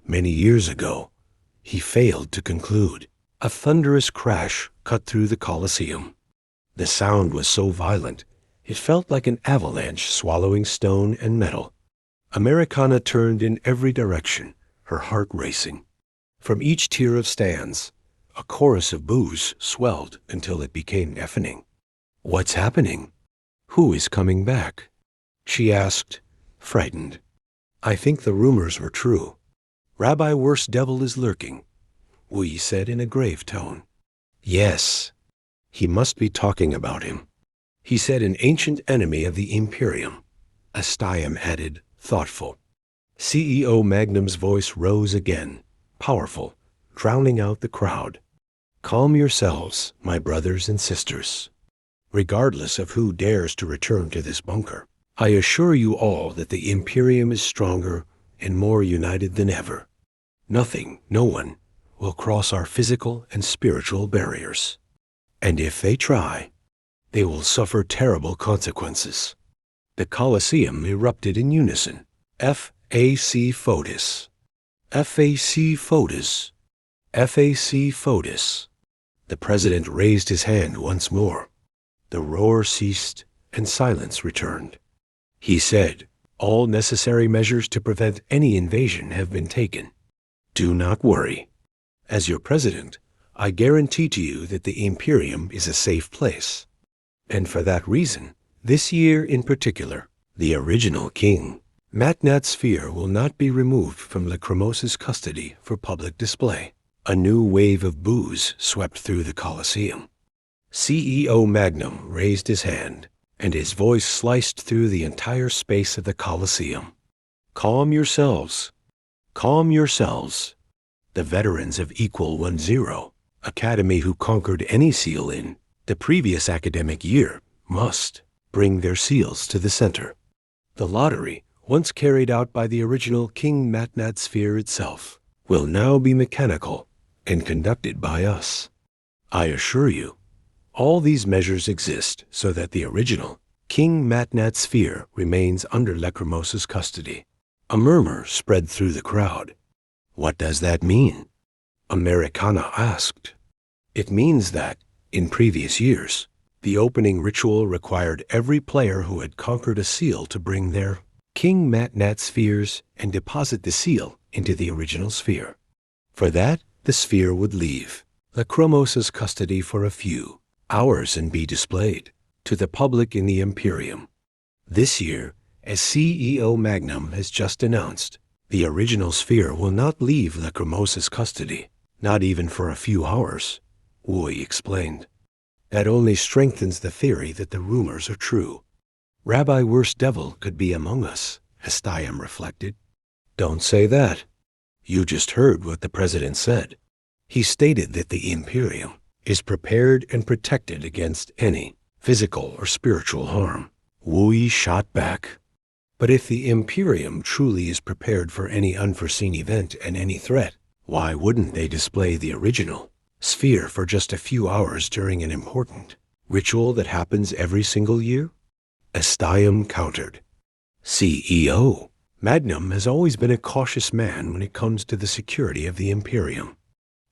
many years ago, he failed to conclude. A thunderous crash cut through the Colosseum. The sound was so violent, it felt like an avalanche swallowing stone and metal. Americana turned in every direction, her heart racing. From each tier of stands, a chorus of boos swelled until it became deafening. "What's happening? Who is coming back?" she asked, frightened. "I think the rumors were true. Rabbi Worst Devil is lurking," Wu said in a grave tone. "Yes, he must be talking about him. He said an ancient enemy of the Imperium," Astiam added, thoughtful. CEO Magnum's voice rose again, powerful, drowning out the crowd. "Calm yourselves, my brothers and sisters. Regardless of who dares to return to this bunker, I assure you all that the Imperium is stronger and more united than ever. Nothing, no one, will cross our physical and spiritual barriers. And if they try, they will suffer terrible consequences." The Colosseum erupted in unison. FAC FOEDUS. FAC FOEDUS. FAC FOEDUS. The president raised his hand once more. The roar ceased and silence returned. He said, "All necessary measures to prevent any invasion have been taken. Do not worry. As your president, I guarantee to you that the Imperium is a safe place. And for that reason, this year in particular, the original King MatNat sphere will not be removed from Lachrymos's custody for public display." A new wave of boos swept through the Colosseum. CEO Magnum raised his hand, and his voice sliced through the entire space of the Colosseum. "Calm yourselves. Calm yourselves. The veterans of Equal 1-0 Academy who conquered any seal in the previous academic year must bring their seals to the center. The lottery, once carried out by the original King MatNat sphere itself, will now be mechanical and conducted by us. I assure you, all these measures exist so that the original King MatNat sphere remains under Lachrymos's custody." A murmur spread through the crowd. "What does that mean?" Americana asked. "It means that, in previous years, the opening ritual required every player who had conquered a seal to bring their King MatNat spheres and deposit the seal into the original sphere. For that, the sphere would leave Lachrymos's custody for a few hours and be displayed to the public in the Imperium. This year, as CEO Magnum has just announced, the original sphere will not leave Lachrymos's custody, not even for a few hours," Wu explained. "That only strengthens the theory that the rumors are true. Rabbi Worst Devil could be among us," Astiam reflected. "Don't say that. You just heard what the president said. He stated that the Imperium is prepared and protected against any physical or spiritual harm." Wu shot back. "But if the Imperium truly is prepared for any unforeseen event and any threat, why wouldn't they display the original sphere for just a few hours during an important ritual that happens every single year?" Astiam countered. "CEO Magnum has always been a cautious man when it comes to the security of the Imperium.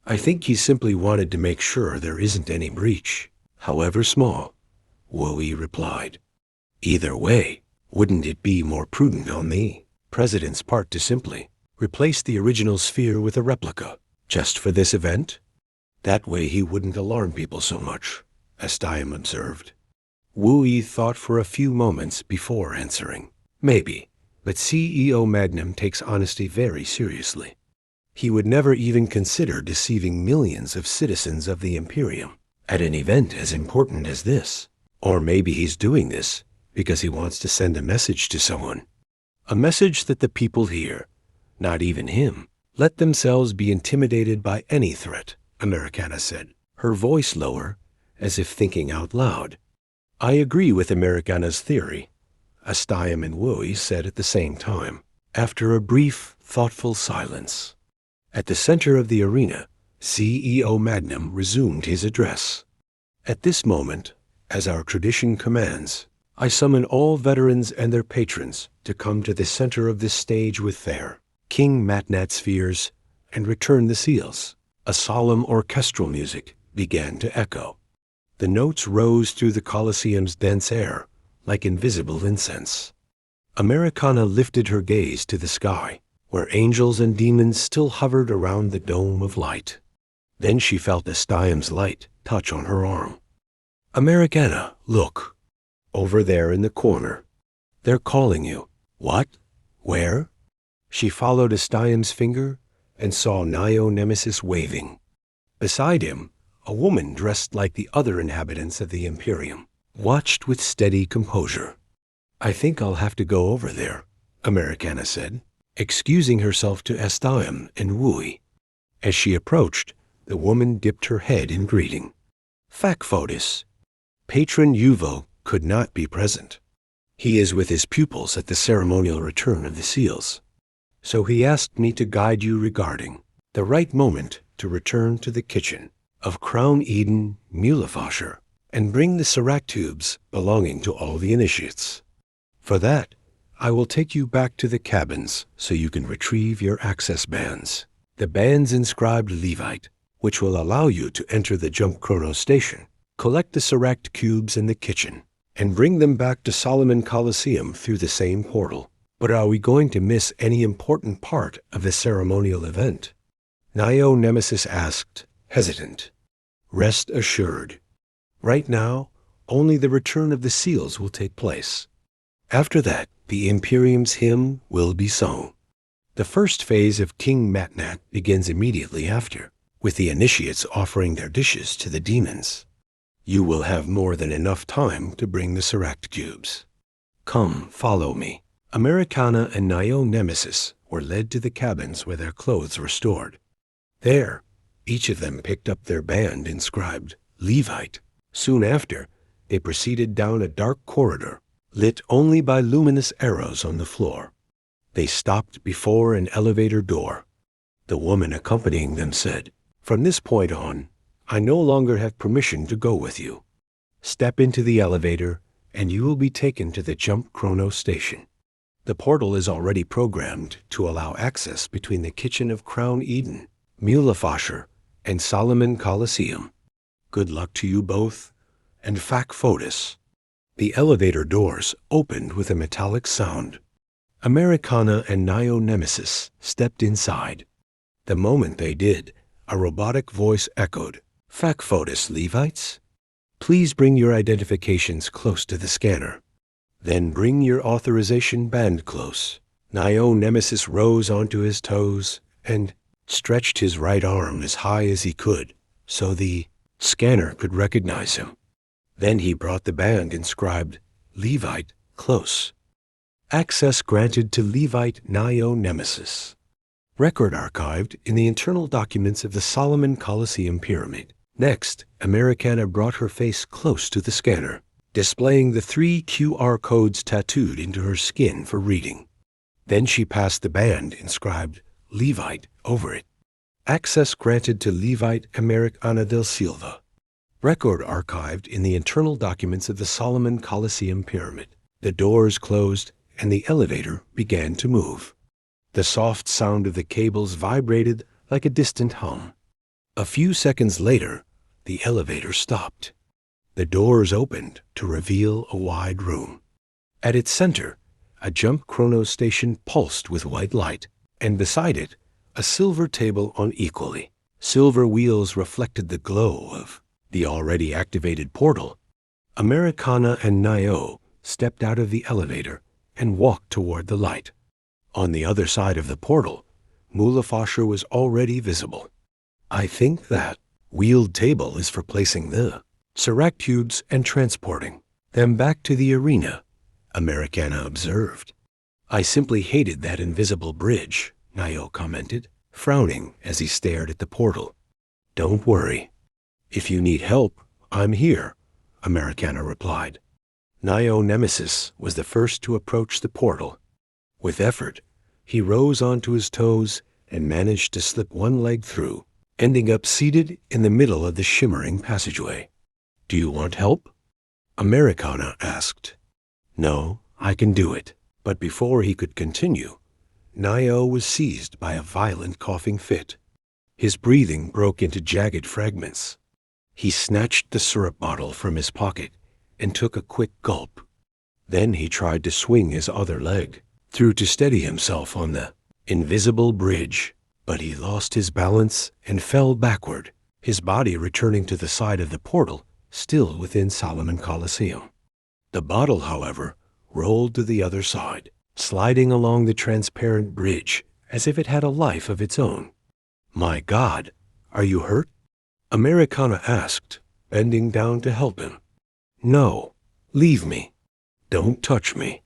I think he simply wanted to make sure there isn't any breach, however small," Wu replied. "Either way, wouldn't it be more prudent on the President's part to simply replace the original sphere with a replica, just for this event? That way he wouldn't alarm people so much, Astayam observed. Wu Yi thought for a few moments before answering. Maybe, but CEO Magnum takes honesty very seriously. He would never even consider deceiving millions of citizens of the Imperium at an event as important as this. Or maybe he's doing this because he wants to send a message to someone. A message that the people hear, not even him, let themselves be intimidated by any threat, Americana said, her voice lower, as if thinking out loud. I agree with Americana's theory, Astayam and Wu Yi said at the same time, after a brief, thoughtful silence. At the center of the arena, CEO Magnum resumed his address. At this moment, as our tradition commands, I summon all veterans and their patrons to come to the center of this stage with their King MatNat spheres and return the seals. A solemn orchestral music began to echo. The notes rose through the Colosseum's dense air like invisible incense. Americana lifted her gaze to the sky, where angels and demons still hovered around the dome of light. Then she felt Astayam's light touch on her arm. Americana, look. Over there in the corner. They're calling you. What? Where? She followed Astayam's finger and saw Nemesis waving. Beside him, a woman dressed like the other inhabitants of the Imperium watched with steady composure. I think I'll have to go over there, Americana said, excusing herself to Astayam and Wu Yi. As she approached, the woman dipped her head in greeting. FOEDUS. Patron Yuvo could not be present. He is with his pupils at the ceremonial return of the seals. So he asked me to guide you regarding the right moment to return to the kitchen of Crown Eden Mulefasher and bring the Serac tubes belonging to all the initiates. For that, I will take you back to the cabins so you can retrieve your access bands. The bands inscribed Levite, which will allow you to enter the Jump Chrono Station, collect the Serac cubes in the kitchen, and bring them back to Solomon Coliseum through the same portal. But are we going to miss any important part of the ceremonial event? Nemesis asked, hesitant. Rest assured. Right now, only the return of the seals will take place. After that, the Imperium's hymn will be sung. The first phase of King MatNat begins immediately after, with the initiates offering their dishes to the demons. You will have more than enough time to bring the Serac cubes. Come, follow me. Americana and Nemesis were led to the cabins where their clothes were stored. There, each of them picked up their band inscribed Levite. Soon after, they proceeded down a dark corridor, lit only by luminous arrows on the floor. They stopped before an elevator door. The woman accompanying them said, From this point on, I no longer have permission to go with you. Step into the elevator, and you will be taken to the Jump Chrono Station. The portal is already programmed to allow access between the kitchen of Crown Eden, Mulefasher, and Solomon Coliseum. Good luck to you both, and FOEDUS. The elevator doors opened with a metallic sound. Americana and Nemesis stepped inside. The moment they did, a robotic voice echoed, FOEDUS Levites? Please bring your identifications close to the scanner. Then bring your authorization band close. Nemesis rose onto his toes and stretched his right arm as high as he could so the scanner could recognize him. Then he brought the band inscribed Levite close. Access granted to Levite Nemesis. Record archived in the internal documents of the Solomon Coliseum Pyramid. Next, Americana brought her face close to the scanner, displaying the 3 QR codes tattooed into her skin for reading. Then she passed the band inscribed Levite over it. Access granted to Levite Americana del Silva. Record archived in the internal documents of the Solomon Coliseum Pyramid. The doors closed and the elevator began to move. The soft sound of the cables vibrated like a distant hum. A few seconds later, the elevator stopped. The doors opened to reveal a wide room. At its center, A jump chrono station pulsed with white light, and beside it, a silver table on equally silver wheels reflected the glow of the already activated portal. Americana and Nio stepped out of the elevator and walked toward the light. On the other side of the portal, Mulafasher was already visible. I think that wheeled table is for placing the Serac cubes and transporting them back to the arena, Americana observed. I simply hated that invisible bridge, Nio commented, frowning as he stared at the portal. Don't worry. If you need help, I'm here, Americana replied. Nio Nemesis was the first to approach the portal. With effort, he rose onto his toes and managed to slip one leg through, ending up seated in the middle of the shimmering passageway. Do you want help? Americana asked. No, I can do it. But before he could continue, Nio was seized by a violent coughing fit. His breathing broke into jagged fragments. He snatched the syrup bottle from his pocket and took a quick gulp. Then he tried to swing his other leg through to steady himself on the invisible bridge, but he lost his balance and fell backward, his body returning to the side of the portal, still within Solomon Coliseum. The bottle, however, rolled to the other side, sliding along the transparent bridge as if it had a life of its own. My God, are you hurt? Americana asked, bending down to help him. No, leave me. Don't touch me,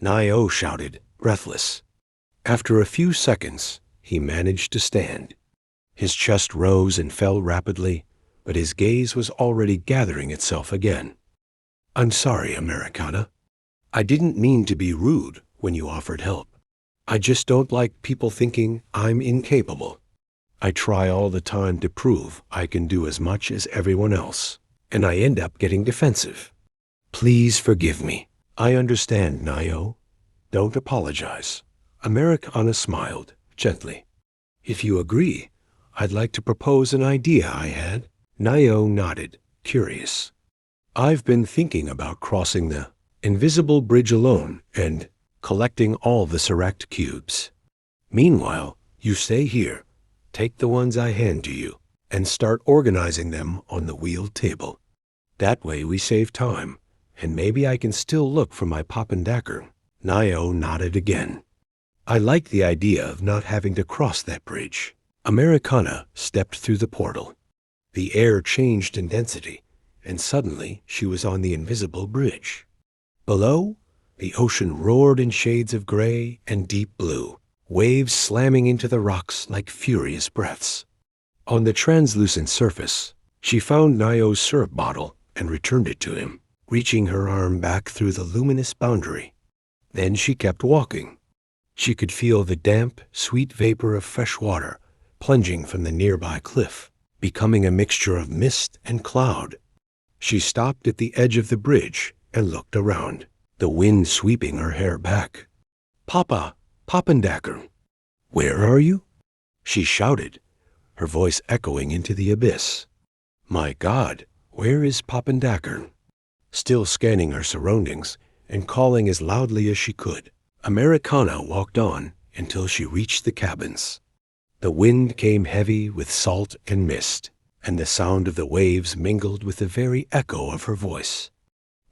Nio shouted, breathless. After a few seconds, he managed to stand. His chest rose and fell rapidly, but his gaze was already gathering itself again. I'm sorry, Americana. I didn't mean to be rude when you offered help. I just don't like people thinking I'm incapable. I try all the time to prove I can do as much as everyone else, and I end up getting defensive. Please forgive me. I understand, Nio. Don't apologize. Americana smiled gently. If you agree, I'd like to propose an idea I had. Nio nodded, curious. I've been thinking about crossing the invisible bridge alone and collecting all the Seract cubes. Meanwhile, you stay here, take the ones I hand to you, and start organizing them on the wheeled table. That way we save time, and maybe I can still look for my Pappendacker. Nio nodded again. I like the idea of not having to cross that bridge. Americana stepped through the portal. The air changed in density, and suddenly she was on the invisible bridge. Below, the ocean roared in shades of gray and deep blue, waves slamming into the rocks like furious breaths. On the translucent surface, she found Nio's syrup bottle and returned it to him, reaching her arm back through the luminous boundary. Then she kept walking. She could feel the damp, sweet vapor of fresh water plunging from the nearby cliff, becoming a mixture of mist and cloud. She stopped at the edge of the bridge and looked around, the wind sweeping her hair back. Papa, Pappendacker, where are you? She shouted, her voice echoing into the abyss. My God, where is Pappendacker? Still scanning her surroundings and calling as loudly as she could, Americana walked on until she reached the cabins. The wind came heavy with salt and mist, and the sound of the waves mingled with the very echo of her voice.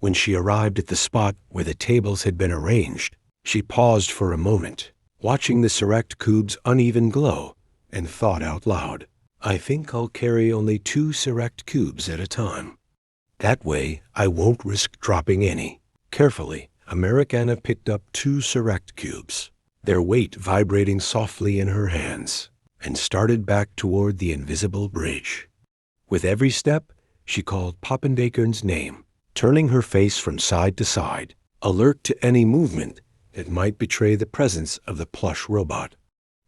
When she arrived at the spot where the tables had been arranged, she paused for a moment, watching the Seract cube's uneven glow, and thought out loud, I think I'll carry only 2 Seract cubes at a time. That way I won't risk dropping any. Carefully, Americana picked up 2 Seract cubes, their weight vibrating softly in her hands, and started back toward the invisible bridge. With every step, she called Pappendacker's name, turning her face from side to side, alert to any movement that might betray the presence of the plush robot.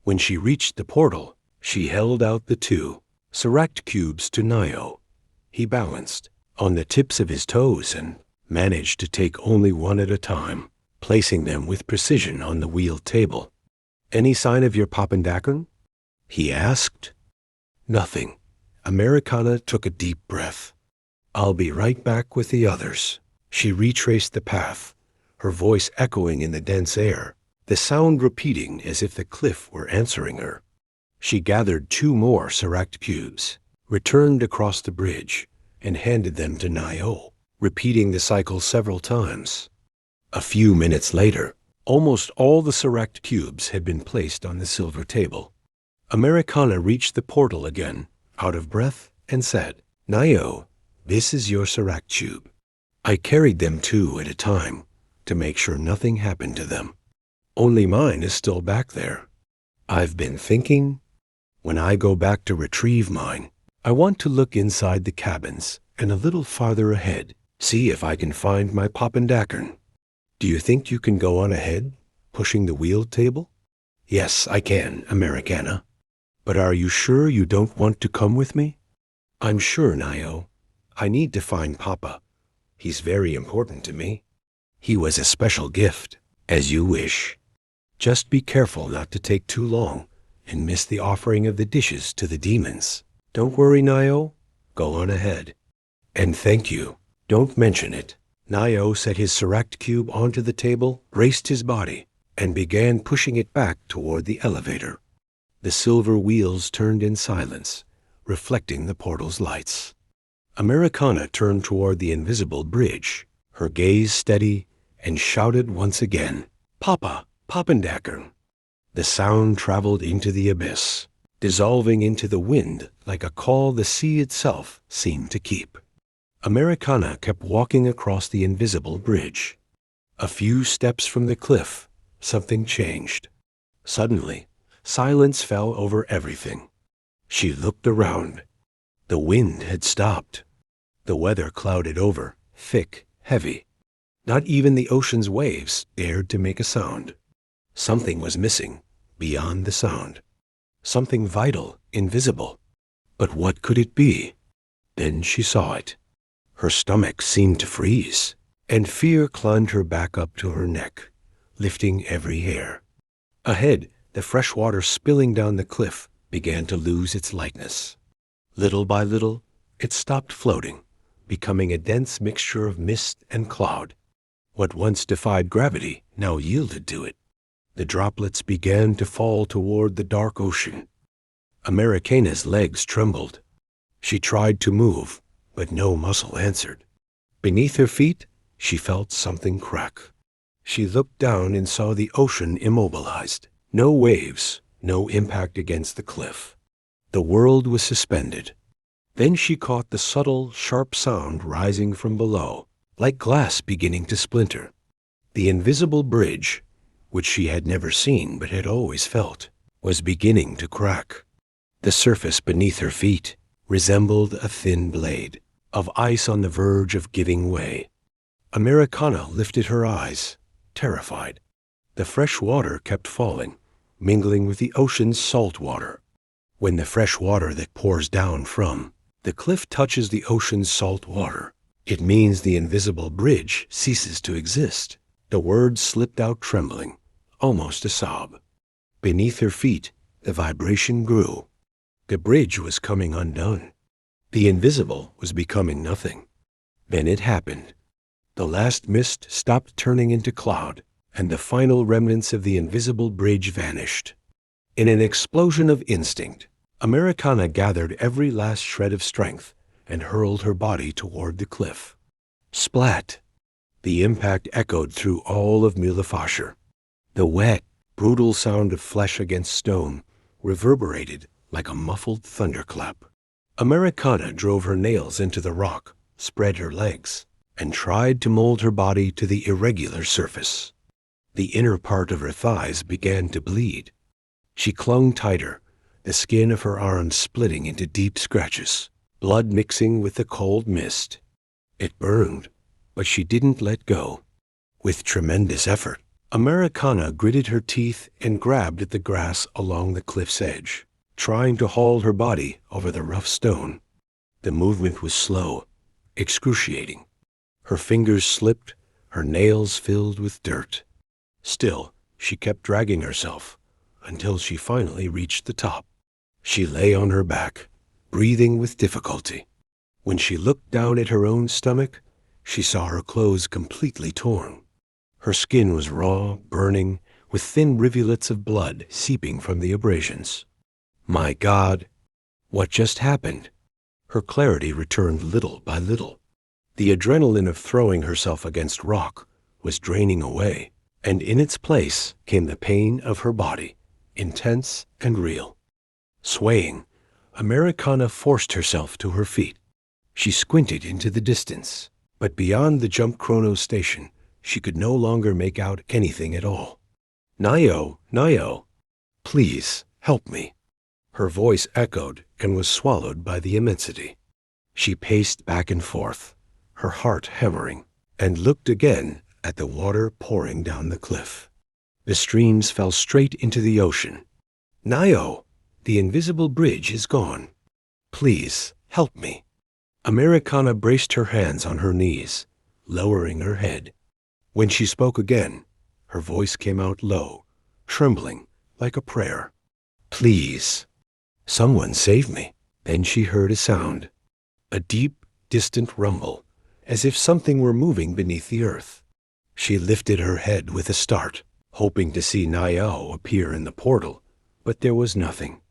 When she reached the portal, she held out the 2 Seract cubes to Nio. He balanced on the tips of his toes and managed to take only one at a time, placing them with precision on the wheeled table. Any sign of your Pappendacker? He asked. Nothing. Americana took a deep breath. I'll be right back with the others. She retraced the path, her voice echoing in the dense air, the sound repeating as if the cliff were answering her. She gathered 2 more Seract cubes, returned across the bridge, and handed them to Nio, repeating the cycle several times. A few minutes later, almost all the Seract cubes had been placed on the silver table. Americana reached the portal again, out of breath, and said, "Nio, this is your Seract cube. I carried them 2 at a time to make sure nothing happened to them. Only mine is still back there. I've been thinking, when I go back to retrieve mine, I want to look inside the cabins and a little farther ahead, see if I can find my Poppendakern. Do you think you can go on ahead, pushing the wheel table?" "Yes, I can, Americana. But are you sure you don't want to come with me?" "I'm sure, Nio. I need to find Papa. He's very important to me. He was a special gift, as you wish. Just be careful not to take too long and miss the offering of the dishes to the demons. Don't worry, Nio. Go on ahead. And thank you. Don't mention it." Nio set his Seract cube onto the table, braced his body, and began pushing it back toward the elevator. The silver wheels turned in silence, reflecting the portal's lights. Americana turned toward the invisible bridge, her gaze steady, and shouted once again, "Papa, Poppendakern!" The sound traveled into the abyss, dissolving into the wind like a call the sea itself seemed to keep. Americana kept walking across the invisible bridge. A few steps from the cliff, something changed. Suddenly, silence fell over everything. She looked around. The wind had stopped. The weather clouded over, thick, heavy. Not even the ocean's waves dared to make a sound. Something was missing, beyond the sound. Something vital, invisible. But what could it be? Then she saw it. Her stomach seemed to freeze, and fear climbed her back up to her neck, lifting every hair. Ahead, the fresh water spilling down the cliff began to lose its lightness. Little by little, it stopped floating, becoming a dense mixture of mist and cloud. What once defied gravity now yielded to it. The droplets began to fall toward the dark ocean. Americana's legs trembled. She tried to move, but no muscle answered. Beneath her feet, she felt something crack. She looked down and saw the ocean immobilized. No waves, no impact against the cliff. The world was suspended. Then she caught the subtle, sharp sound rising from below, like glass beginning to splinter. The invisible bridge, which she had never seen but had always felt, was beginning to crack. The surface beneath her feet resembled a thin blade of ice on the verge of giving way. Americana lifted her eyes, terrified. The fresh water kept falling, mingling with the ocean's salt water. When the fresh water that pours down from the cliff touches the ocean's salt water, it means the invisible bridge ceases to exist. The words slipped out trembling, almost a sob. Beneath her feet, the vibration grew. The bridge was coming undone. The invisible was becoming nothing. Then it happened. The last mist stopped turning into cloud, and the final remnants of the invisible bridge vanished. In an explosion of instinct, Americana gathered every last shred of strength and hurled her body toward the cliff. Splat! The impact echoed through all of Mulephasher. The wet, brutal sound of flesh against stone reverberated like a muffled thunderclap. Americana drove her nails into the rock, spread her legs, and tried to mold her body to the irregular surface. The inner part of her thighs began to bleed. She clung tighter, the skin of her arms splitting into deep scratches, blood mixing with the cold mist. It burned, but she didn't let go. With tremendous effort, Americana gritted her teeth and grabbed at the grass along the cliff's edge, trying to haul her body over the rough stone. The movement was slow, excruciating. Her fingers slipped, her nails filled with dirt. Still, she kept dragging herself until she finally reached the top. She lay on her back, breathing with difficulty. When she looked down at her own stomach, she saw her clothes completely torn. Her skin was raw, burning, with thin rivulets of blood seeping from the abrasions. My God! What just happened? Her clarity returned little by little. The adrenaline of throwing herself against rock was draining away, and in its place came the pain of her body, intense and real. Swaying, Americana forced herself to her feet. She squinted into the distance, but beyond the jump chrono station, she could no longer make out anything at all. Nayo, Nayo, please help me. Her voice echoed and was swallowed by the immensity. She paced back and forth, her heart hammering, and looked again at the water pouring down the cliff. The streams fell straight into the ocean. Nayo, the invisible bridge is gone. Please help me. Americana braced her hands on her knees, lowering her head. When she spoke again, her voice came out low, trembling like a prayer. Please, someone save me. Then she heard a sound, a deep, distant rumble, as if something were moving beneath the earth. She lifted her head with a start, hoping to see Nayo appear in the portal, but there was nothing.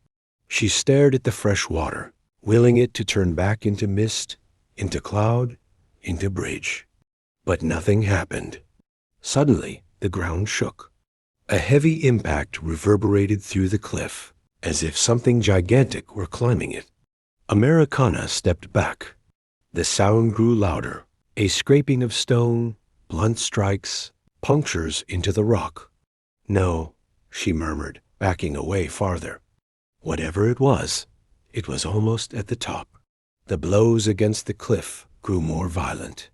She stared at the fresh water, willing it to turn back into mist, into cloud, into bridge. But nothing happened. Suddenly, the ground shook. A heavy impact reverberated through the cliff, as if something gigantic were climbing it. Americana stepped back. The sound grew louder, a scraping of stone, blunt strikes, punctures into the rock. No, she murmured, backing away farther. Whatever it was almost at the top. The blows against the cliff grew more violent.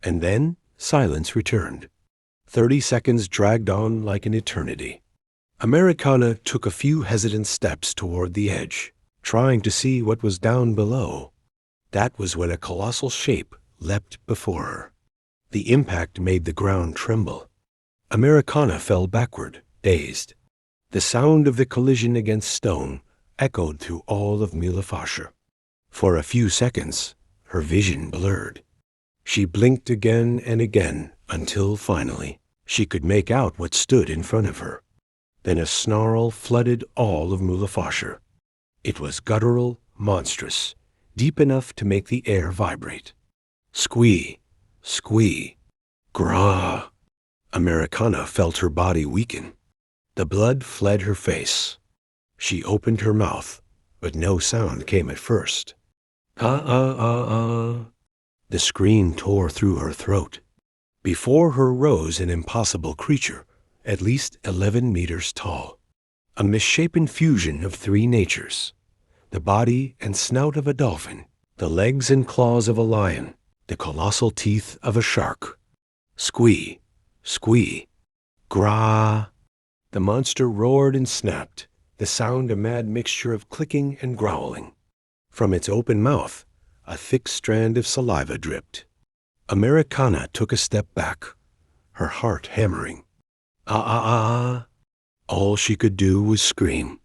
And then silence returned. 30 seconds dragged on like an eternity. Americana took a few hesitant steps toward the edge, trying to see what was down below. That was when a colossal shape leapt before her. The impact made the ground tremble. Americana fell backward, dazed. The sound of the collision against stone echoed through all of Mulefasher. For a few seconds, her vision blurred. She blinked again and again until finally she could make out what stood in front of her. Then a snarl flooded all of Mulefasher. It was guttural, monstrous, deep enough to make the air vibrate. Squee, squee, grah. Americana felt her body weaken. The blood fled her face. She opened her mouth, but no sound came at first. Ah. The scream tore through her throat. Before her rose an impossible creature, at least 11 meters tall. A misshapen fusion of three natures. The body and snout of a dolphin, the legs and claws of a lion, the colossal teeth of a shark. Squee, squee, grah. The monster roared and snapped, the sound a mad mixture of clicking and growling. From its open mouth, a thick strand of saliva dripped. Americana took a step back, her heart hammering. Ah. All she could do was scream.